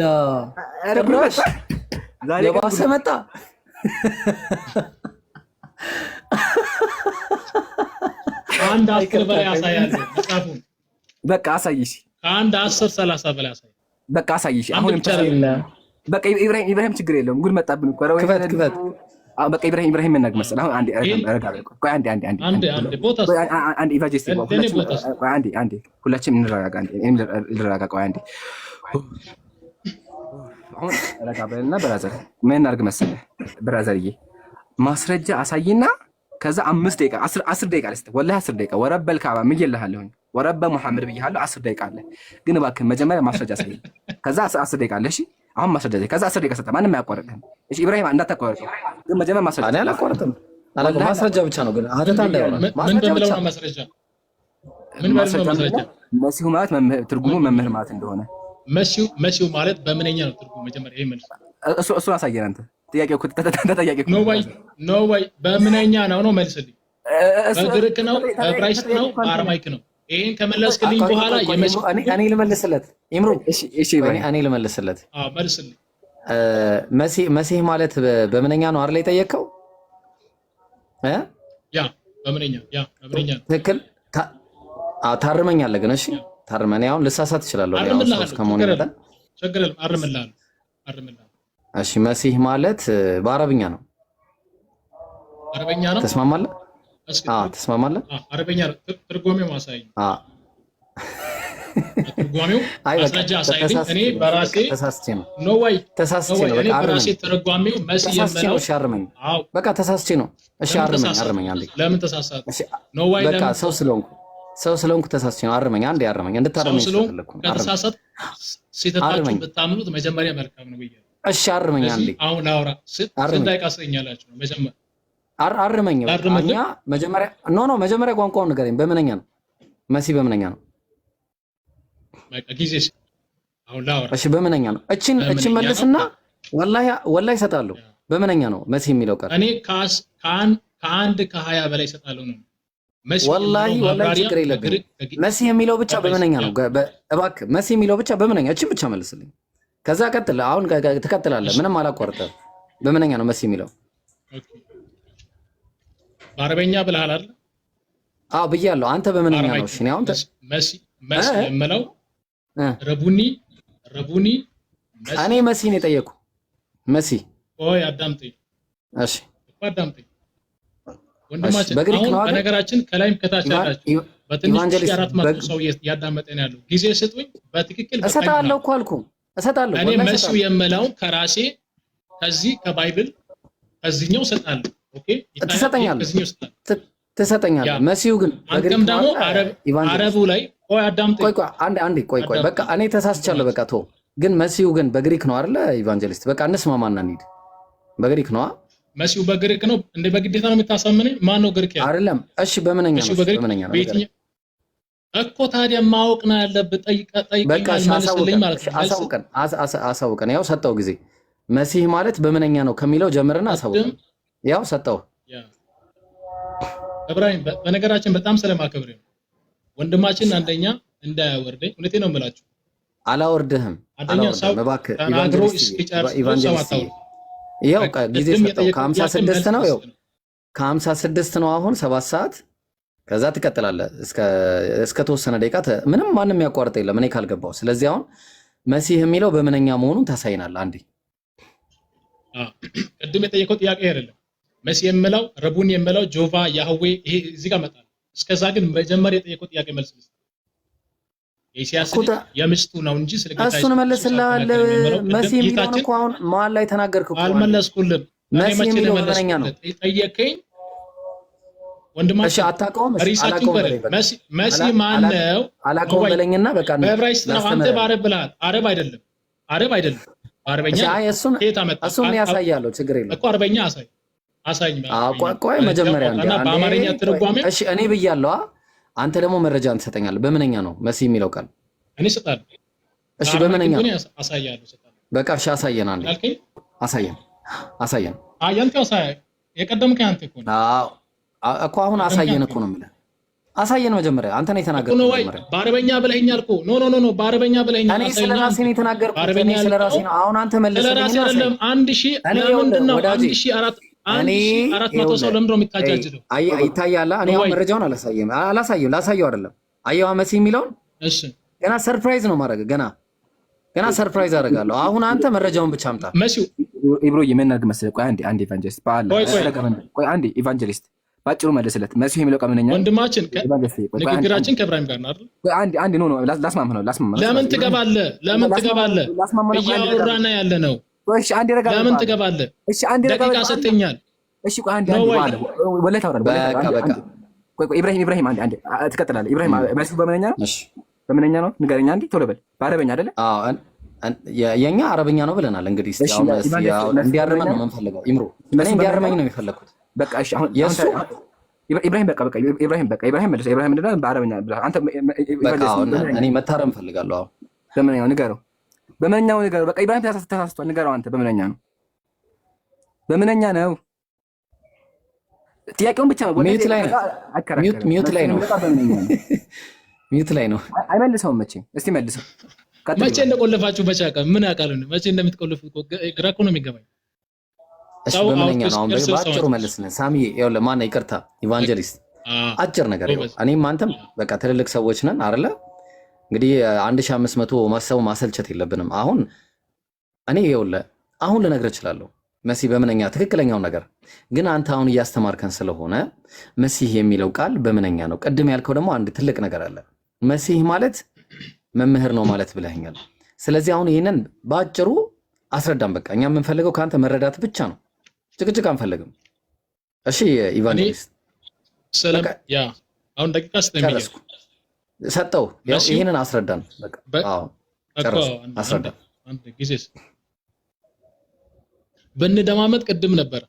የባሰ መጣ። አንድ 10 በላይ ያሳያለሁ መጽሐፉን። በቃ አሳይሽ። ከአንድ 10 30 በላይ ያሳያለሁ። በቃ አሳይሽ። አሁን በቃ ኢብራሂም ችግር የለውም። ጉድ መጣብን እኮ ክፈት በቃ ኢብራሂም ምን ነግመሰል? አሁን አንዴ ቆይ አንዴ ቦታ አንዴ ኢቫጀስቲ አንዴ ሁላችንም እንረጋጋ። እንረጋጋ። ቆይ አንዴ አሁን ረጋ በልና ብራዘር ምን እናድርግ መሰለህ? ብራዘርዬ ማስረጃ አሳይና ከዛ 5 ደቂቃ 10 ደቂቃ ልስጥ። ወላሂ 10 ደቂቃ ወረበል ካባ ምይልሃለሁ ወረበ መሐመድ ብያለሁ። 10 ደቂቃ አለ ግን እባክህ መጀመሪያ ማስረጃ አሳይ። ከዛ 10 ደቂቃ አለ። እሺ አሁን ማስረጃ ከዛ 10 ደቂቃ ሰጠ። ማንም አያቋርጥም። እሺ ኢብራሂም እንዳታቋርጥ ግን መጀመሪያ ማስረጃ እኔ አላቋርጥም። ማስረጃ ብቻ ነው ግን አተታ እንዳይሆን ማስረጃ ብቻ ነው። ማስረጃ ምን ማለት ነው? ማስረጃ መሲሁ ማለት ትርጉሙ መምህር ማለት እንደሆነ መሲሁ ማለት በምንኛ ነው ትርጉሙ? መጀመሪያ ይሄ መልስ እሱ አሳየን። አንተ ጥያቄው ተጠያቂ ኖ ወይ በምንኛ ነው መልስልኝ። በግሪክ ነው፣ በዕብራይስጥ ነው፣ በአረማይክ ነው? ይሄን ከመለስክልኝ በኋላ እኔ ልመልስለት። ኢምሩ እሺ እኔ ልመልስለት። መልስልኝ። መሲህ ማለት በምንኛ ነው አይደል የጠየቀው? ያ በምንኛ ትክክል። ታርመኛለህ ግን እሺ ታርመኝ። አሁን ልሳሳት እችላለሁ። ያው ከመሆኑ ይመጣል። ችግር የለም። አርምልሃለሁ። እሺ መሲህ ማለት በአረብኛ ነው። አረብኛ ነው። ተስማማለህ? ተስማማለህ? አረብኛ ትርጓሜው ማሳየኝ። ትርጓሜው ማስረጃ አሳየኝ። እኔ በራሴ ተሳስቼ ነው። ኖ ወይ ተሳስቼ ነው። እኔ በራሴ ትርጓሜው መሲህ የምለው እሺ አርመኝ። በቃ ተሳስቼ ነው። እሺ አርመኝ አንዴ። ለምን ተሳሳተ? ኖ ወይ በቃ ሰው ስለሆንኩ ተሳስቼ ነው። አርመኝ አንዴ አርመኝ። እንድታርመኝ ስለፈለኩ ነው። ከተሳሳት ሲተታችሁ ብታምኑት መጀመሪያ መልካም ነው ብዬ። እሺ አርመኝ አንዴ። አሁን ላውራ። ስንት ደቂቃ ሰኛላችሁ ነው? መጀመሪያ አርመኝ። እኛ መጀመሪያ ቋንቋውን ንገረኝ። በምንኛ ነው መሲህ? በምንኛ ነው? በቃ ጊዜ አሁን ላውራ። እሺ በምንኛ ነው? እቺን መልስና ወላሂ እሰጣለሁ። በምንኛ ነው መሲህ የሚለው ቃል? እኔ ከአንድ ከ20 በላይ እሰጣለሁ ነው። ወላሂ ችግር የለብኝም። መሲህ የሚለው ብቻ በምንኛ ነው? እባክህ መሲህ የሚለው ብቻ በምንኛ? እቺን ብቻ መልስልኝ። ከዛ ቀጥል። አሁን ትቀጥላለህ። ምንም አላቋርጠም። በምንኛ ነው መሲህ የሚለው? በአረበኛ ብለሃል አይደል? አዎ ብያለሁ። አንተ በምንኛ ነው? እሺ አሁን መሲህ የምለው ረቡኒ እኔ መሲህን የጠየኩ መሲህ። ቆይ አዳምጠኝ። እሺ አዳምጠኝ ወንድማችን። አሁን በነገራችን ከላይም ከታች ያላችሁ በትንሽ 400 ሰው ያዳመጠን ያለው ጊዜ ስጡኝ። በትክክል እሰጣለሁ እኮ አልኩ። እሰጣለሁ። እኔ መሲሁ የምለው ከራሴ ከዚህ ከባይብል ከዚህኛው እሰጣለሁ። ኦኬ ትሰጠኛለህ። መሲሁ ግን አንተም ደግሞ አረቡ ላይ ቆይ አዳምጠኝ። ቆይ በቃ እኔ ተሳስቻለሁ። በቃ ተው። ግን መሲሁ ግን በግሪክ ነው አይደለ? ኢቫንጀሊስት በቃ እንስማማና እንሂድ። በግሪክ ነው መሲሁ በግሪክ ነው እንደ በግዴታ ነው የምታሳምነኝ? ማን ነው ግሪክ ያለው? አይደለም። እሺ በምንኛ ነው? በምንኛ ነው እኮ ታዲያ ማወቅ ነው ያለብህ። ጠይቀኝ መልስልኝ ማለት ነው። አሳውቀን። ያው ሰጠው ጊዜ መሲህ ማለት በምንኛ ነው ከሚለው ጀምርና አሳውቀን። ያው ሰጠው። ኢብራሂም በነገራችን በጣም ስለማከብር ወንድማችን አንደኛ እንዳያወርደኝ፣ እውነቴን ነው የምላችሁ። አላወርድህም። አንደኛ ሰው እባክህ ኢቫንጀሊስት ያው ጊዜ ሰጠው። ከ56 ነው። ያው ከ56 ነው አሁን 7 ሰዓት። ከዛ ትቀጥላለህ እስከ ተወሰነ ደቂቃ። ምንም ማንም ያቋርጥ የለም እኔ ካልገባው። ስለዚህ አሁን መሲህ የሚለው በምንኛ መሆኑን ታሳይናለህ አንዴ። ቅድም የጠየቀው ጥያቄ አይደለም። መሲህ የምለው ረቡኒ የምለው ጆቫ ያህዌ ይሄ እዚህ ጋር መጣ። እስከዛ ግን መጀመሪያ የጠየቀው ጥያቄ መልስ ልስጥ። ኢሳይያስ የምስቱ ነው እንጂ ስለጌታ እሱን መልስልሃለሁ። መሲህ የሚለውን እኮ አሁን መሀል ላይ ተናገርክ እኮ። አልመለስኩልም። መሲህ የሚለው በምንኛ ነው ጠየቀኝ። ወንድማችን እሺ አታውቀውም? ሪሳችን በለ መሲ ማን ነው? አላውቀውም በለኝና በቃ በዕብራይስጥ ነው። አንተ በአረብ ብለሃል። አረብ አይደለም በአረበኛ እሱን ያሳያለሁ። ችግር የለም እኮ አረበኛ አሳይ። ቆይ መጀመሪያ እና በአማርኛ ትርጓሜ እሺ እኔ ብያለሁ። አንተ ደግሞ መረጃ ትሰጠኛለህ። በምንኛ ነው መሲ የሚለው ቃል? እኔ እሰጣለሁ። እሺ በምንኛ አሳያለሁ? እሰጣለሁ። በቃ እሺ አሳየን። አንዴ አሳየን። አንተ አሳይ። የቀደምከኝ አንተ እኮ ነው። አዎ እኮ አሁን አሳየን እኮ ነው የምልህ። አሳየን መጀመሪያ። አንተ ነው የተናገርከው መጀመሪያ። በአረበኛ ብለኸኛል እኮ። ኖ በአረበኛ ብለኸኛል። እኔ ስለራሴ ነው የተናገርኩት። እኔ ስለራሴ ነው። አሁን አንተ መልሰህ ስለራሴ አይደለም። 1000 ለምንድን ነው 1400 ሰው ለምንድን ነው የሚታጃጅለው? ይታያል። እኔ አሁን መረጃውን አላሳየም። ላሳየው አይደለም። አየዋ መሲ የሚለውን እሺ፣ ገና ሰርፕራይዝ ነው ማድረግ። ገና ሰርፕራይዝ አደርጋለሁ። አሁን አንተ መረጃውን ብቻ አምጣ። መሲው ኢብሮ የምናግ መሰለህ። ቆይ አንዴ ኢቫንጀሊስት ቆይ አንዴ ኢቫንጀሊስት ባጭሩ መልስለት። መሲሁ የሚለው ቀምነኛ ወንድማችን ንግግራችን ከእብራሂም ጋር ነው አይደል? አንዴ ኖ ላስማማ ነው። ለምን ትገባለህ? እያወራን ያለ ነው። እሺ አንዴ ረጋ። ለምን ትገባለህ? እሺ አንዴ ረጋ። ደቂቃ ሰጥተኛል። እሺ ቆይ አንዴ ወላሂ ታወራለህ። በቃ ቆይ ኢብራሂም አንዴ ትቀጥላለህ። ኢብራሂም መሲሁ በምንኛ ነው? እሺ በምንኛ ነው ንገረኛ። አንዴ ቶሎ በል። በአረበኛ አይደለ? አዎ የኛ አረበኛ ነው ብለናል። እንግዲህ እንዲያርመን ነው የምንፈልገው። ኢምሮ እኔ እንዲያርመኝ ነው የሚፈልኩት። በቃ እሺ አሁን ኢብራሂም ኢብራሂም መልስ። ኢብራሂም እንደና በአረበኛ አንተ እኔ መታረም ፈልጋለሁ። አሁን በምንኛው ንገረው። በቃ ኢብራሂም ተሳስቷል። ንገረው አንተ በምንኛ ነው? ጥያቄውን ብቻ ነው። ሚዩት ላይ ነው። አይመልሰውም መቼ። እስቲ መልሰው። መቼ እንደቆለፋችሁ በቻቀ ምን ያውቃል? መቼ እንደምትቆልፉ ግራ እኮ ነው የሚገባኝ። እሺ በምንኛ ነው? አሁን በአጭሩ መልስልን ሳሚ። ይኸውልህ ማነው? ይቅርታ ኢቫንጀሊስት፣ አጭር ነገር ይኸው። እኔም አንተም በቃ ትልልቅ ሰዎች ነን አይደለ? እንግዲህ 1500 ማሰቡ ማሰልቸት የለብንም። አሁን እኔ ይኸውልህ አሁን ልነግርህ እችላለሁ መሲህ በምንኛ ትክክለኛው ነገር ግን አንተ አሁን እያስተማርከን ስለሆነ መሲህ የሚለው ቃል በምንኛ ነው? ቅድም ያልከው ደግሞ አንድ ትልቅ ነገር አለ። መሲህ ማለት መምህር ነው ማለት ብለኸኛል። ስለዚህ አሁን ይሄንን በአጭሩ አስረዳም። በቃ እኛ የምንፈልገው ከአንተ መረዳት ብቻ ነው። ጭቅጭቅ አንፈልግም። እሺ ኢቫንጀሊስት አሁን ደቂቃ ሰጠው። ይሄንን አስረዳን። በቃ አዎ አስረዳን። ብንደማመጥ ቅድም ነበር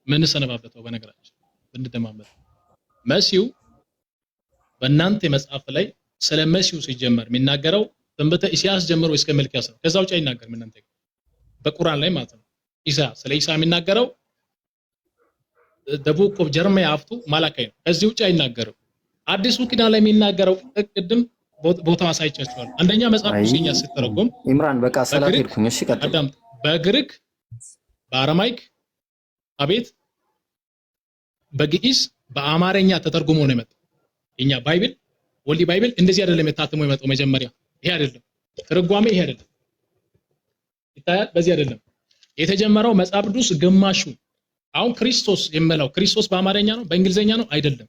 ምን ሰነባበተው። በነገራችን ብንደማመጥ መሲሁ በእናንተ መጽሐፍ ላይ ስለ መሲሁ ሲጀመር የሚናገረው ትንቢተ ኢሳይያስ ጀምሮ እስከ ሚልክያስ ነው። ከዛ ውጭ አይናገርም። እናንተ በቁርአን ላይ ማለት ነው ስለ ኢሳ የሚናገረው ደቡብ ጀርመያ አፍቱ ማላካይ ነው። ከዚህ ውጭ አይናገርም። አዲሱ ኪዳን ላይ የሚናገረው ቅድም ቦታ አሳይቻችኋል። አንደኛ መጽሐፍ ቅዱስኛ ሲተረጎም ኢምራን በቃ ሰላት ሄድኩኝ። እሺ ቀጥል። አዳም በግሪክ በአረማይክ አቤት በግዕዝ በአማርኛ ተተርጉሞ ነው የመጣው። የኛ ባይብል ወሊ ባይብል እንደዚህ አይደለም የታተመው የመጣው መጀመሪያ። ይሄ አይደለም ትርጓሜ፣ ይሄ አይደለም ይታያል። በዚህ አይደለም የተጀመረው መጽሐፍ ቅዱስ ግማሹ። አሁን ክርስቶስ የመላው ክርስቶስ በአማርኛ ነው በእንግሊዘኛ ነው አይደለም።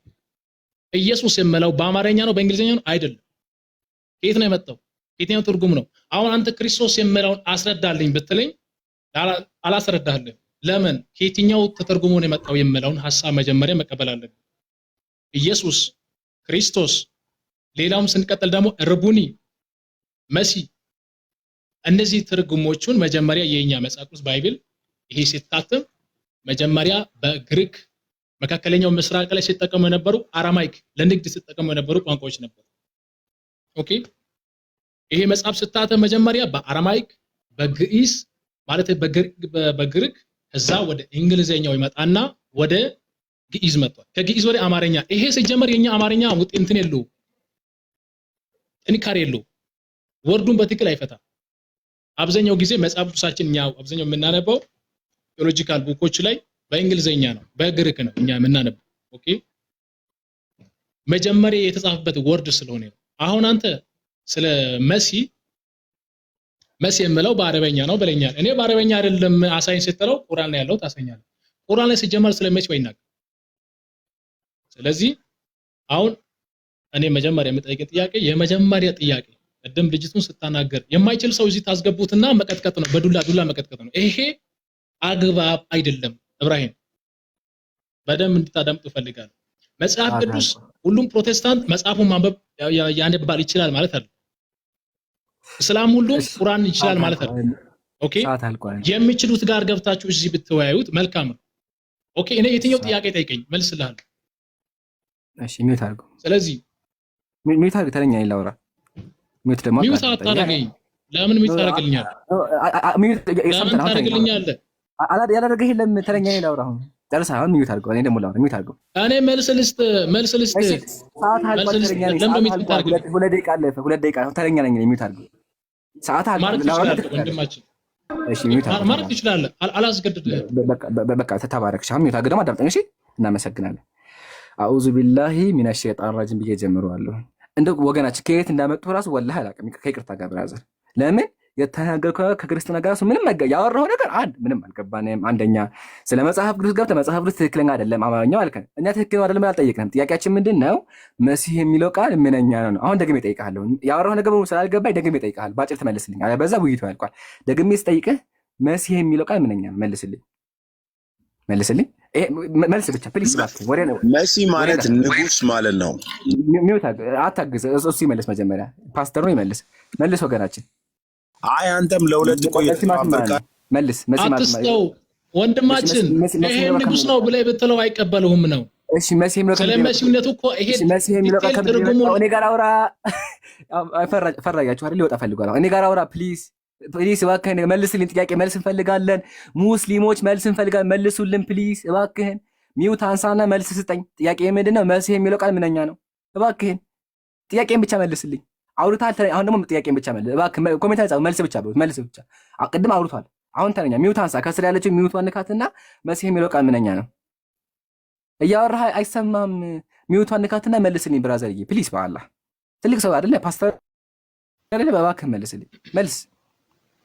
ኢየሱስ የመላው በአማርኛ ነው በእንግሊዘኛ ነው አይደለም። ከየት ነው የመጣው? የትኛው ትርጉም ነው? አሁን አንተ ክርስቶስ የመላውን አስረዳልኝ ብትለኝ አላስረዳህልም። ለምን? ከየትኛው ተተርጉሞ ነው የመጣው የመላውን ሐሳብ መጀመሪያ መቀበል አለብን። ኢየሱስ ክርስቶስ፣ ሌላውም ስንቀጥል ደግሞ ርቡኒ መሲ፣ እነዚህ ትርጉሞቹን መጀመሪያ የኛ መጽሐፍ ቅዱስ ባይብል ይሄ ሲታተም መጀመሪያ በግሪክ መካከለኛው ምስራቅ ላይ ሲጠቀሙ የነበሩ አራማይክ ለንግድ ሲጠቀሙ የነበሩ ቋንቋዎች ነበሩ። ኦኬ ይሄ መጽሐፍ ሲታተም መጀመሪያ በአራማይክ በግዕዝ ማለት በግሪክ ከዛ ወደ እንግሊዘኛው ይመጣና ወደ ግዕዝ መጥቷል። ከግዕዝ ወደ አማርኛ። ይሄ ሲጀመር የኛ አማርኛ እንትን የለው ጥንካሬ የለው፣ ወርዱን በትክክል አይፈታም። አብዛኛው ጊዜ መጽሐፍ ቅዱሳችን እኛ አብዛኛው የምናነበው ቴዎሎጂካል ቡኮች ላይ በእንግሊዘኛ ነው በግሪክ ነው እኛ የምናነበው። ኦኬ መጀመሪያ የተጻፈበት ወርድ ስለሆነ ነው። አሁን አንተ ስለ መሲ የምለው በአረበኛ ነው ብለኛል። እኔ በአረበኛ አይደለም አሳይን ስትለው ቁርአን ላይ ያለው ታሳኛለህ። ቁርአን ላይ ሲጀመር ስለ መሲ አይናገር። ስለዚህ አሁን እኔ መጀመሪያ የምጠይቀው ጥያቄ የመጀመሪያ ጥያቄ ቅድም ልጅቱን ስታናገር የማይችል ሰው እዚህ ታስገቡትና መቀጥቀጥ ነው፣ በዱላ መቀጥቀጥ ነው። ይሄ አግባብ አይደለም። ኢብራሂም በደንብ እንድታዳምጡ ፈልጋለሁ። መጽሐፍ ቅዱስ ሁሉም ፕሮቴስታንት መጽሐፉን ማንበብ ያነባል ይችላል ማለት አይደለም። እስላም ሁሉም ቁርአን ይችላል ማለት አይደለም። ኦኬ የሚችሉት ጋር ገብታችሁ እዚህ ብትወያዩት መልካም ነው። ኦኬ እኔ የትኛው ጥያቄ ጠይቀኝ መልስልሃለሁ። እሺ ሚውት አድርገው። ስለዚህ ሚውት አድርገው ተረኛ ይላውራ። ሚውት ደግሞ ሚውት አታደርገኝ። ለምን ሚውት ታደርግልኛለህ? ሚውት ለምን ታደርግልኛለህ? ያላደረገህ የለም ተረኛ ይላውራ። አሁን ጨርሰህ አሁን ሚውት አድርገው። እኔ ደግሞ ላውራ። ሚውት አድርገው። እኔ መልስ ልስጥ። ሰዓት አልቋል። ተረኛ ነኝ። ሁለት ደቂቃ አለፈ። ሁለት ደቂቃ ተረኛ ነኝ። ሚውት አድርገው። ሰዓት አልቋል። ወንድማችን እሺ ሚውት አድርገው ማለት ትችላለህ። አላስገድድህም። በቃ ተባረክሽ። አሁን ሚውት አድርገው ደግሞ አዳምጠኝ። እሺ እናመሰግናለን። አዑዙ ቢላሂ ሚነ ሸይጣን ረጂም ብዬ ጀምረዋለሁ። እንደ ወገናችን ከየት እንዳመጡ ራሱ ወላሂ አላውቅም። ከይቅርታ ጋር ብራዘር፣ ለምን የተናገርከው ከክርስትና ጋር ምንም ያወራው ነገር ምንም አልገባንም። አንደኛ ስለ መጽሐፍ ቅዱስ ገብተህ መጽሐፍ ቅዱስ ትክክለኛ አይደለም አማርኛው አልከን። እኛ ትክክል አይደለም አልጠየቅንም። ጥያቄያችን ምንድን ነው? መሲህ የሚለው ቃል ምንኛ ነው? አሁን ደግሜ እጠይቅሃለሁ። ያወራው ነገር ስላልገባኝ ደግሜ እጠይቅሃለሁ። ባጭር ትመልስልኝ። አለበዛ ውይይቱ ያልቋል። ደግሜ ስጠይቅህ መሲህ የሚለው ቃል ምንኛ ነው? መልስልኝ። መልስ ብቻ ፕሊስ። መሲህ ማለት ንጉስ ማለት ነው። አታግዝ። እሱ ይመልስ መጀመሪያ። ፓስተር ነው ይመልስ። መልስ ወገናችን። አይ አንተም ለሁለት ቆይ መልስ። አትስተው ወንድማችን። ይሄ ንጉስ ነው ብለህ ብትለው አይቀበልህም ነው። እሺ መሲህ የሚለው ስለ መሲህነቱ እኮ ይሄ ትርጉሙ እኔ ጋር አውራ። ፈራያችሁ አይደል? ሊወጣ ፈልጓል። እኔ ጋር አውራ ፕሊዝ ፕሊስ እባክህን መልስልኝ። ጥያቄ መልስ እንፈልጋለን። ሙስሊሞች መልስ እንፈልጋለን። መልሱልን ፕሊስ እባክህን። ሚውት አንሳና መልስ ስጠኝ። ጥያቄ ምንድነው? መሲህ የሚለው ቃል ምንኛ ነው? እባክህን ጥያቄን ብቻ መልስልኝ። አውርታል። አሁን ደግሞ ጥያቄን ብቻ መልስ እባክህ። ኮሜንት ላይ ጻፍ። መልስ ብቻ ብሎ መልስ ብቻ። ቅድም አውርቷል። አሁን ተረኛ ሚውት አንሳ። ከስር ያለችው ሚውት ንካትና መሲህ የሚለው ቃል ምንኛ ነው? እያወራህ አይሰማም። ሚውት ንካትና መልስልኝ ብራዘርዬ ፕሊስ። በአላህ ትልቅ ሰው አይደለ ፓስተር አይደለ? እባክህ መልስልኝ። መልስ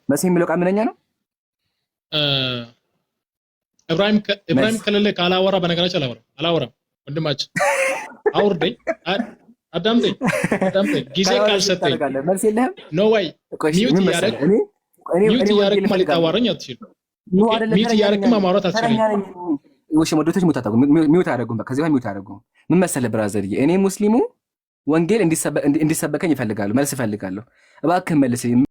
መሲህ የሚለው ቃል ምንኛ ነው? ኢብራሂም ከሌለ ካላወራ በነገራችን አላወራም። ወንድማችን አውርደኝ፣ አዳምጠኝ። ጊዜ ካልሰጠኝ መልስ የለህም። ኖ ወይ ሚውት እያደረግህ ማለት ታዋራኝ አትችልም። ሚውት እያደረግህ ማውራት አትችልም። ወዶቶች ሚውት አያደርጉም። ከዚህ ሚውት አያደርጉም። ምን መሰለህ ብራዘርዬ፣ እኔ ሙስሊሙ ወንጌል እንዲሰበከኝ ይፈልጋሉ። መልስ እፈልጋለሁ። እባክህ መልስ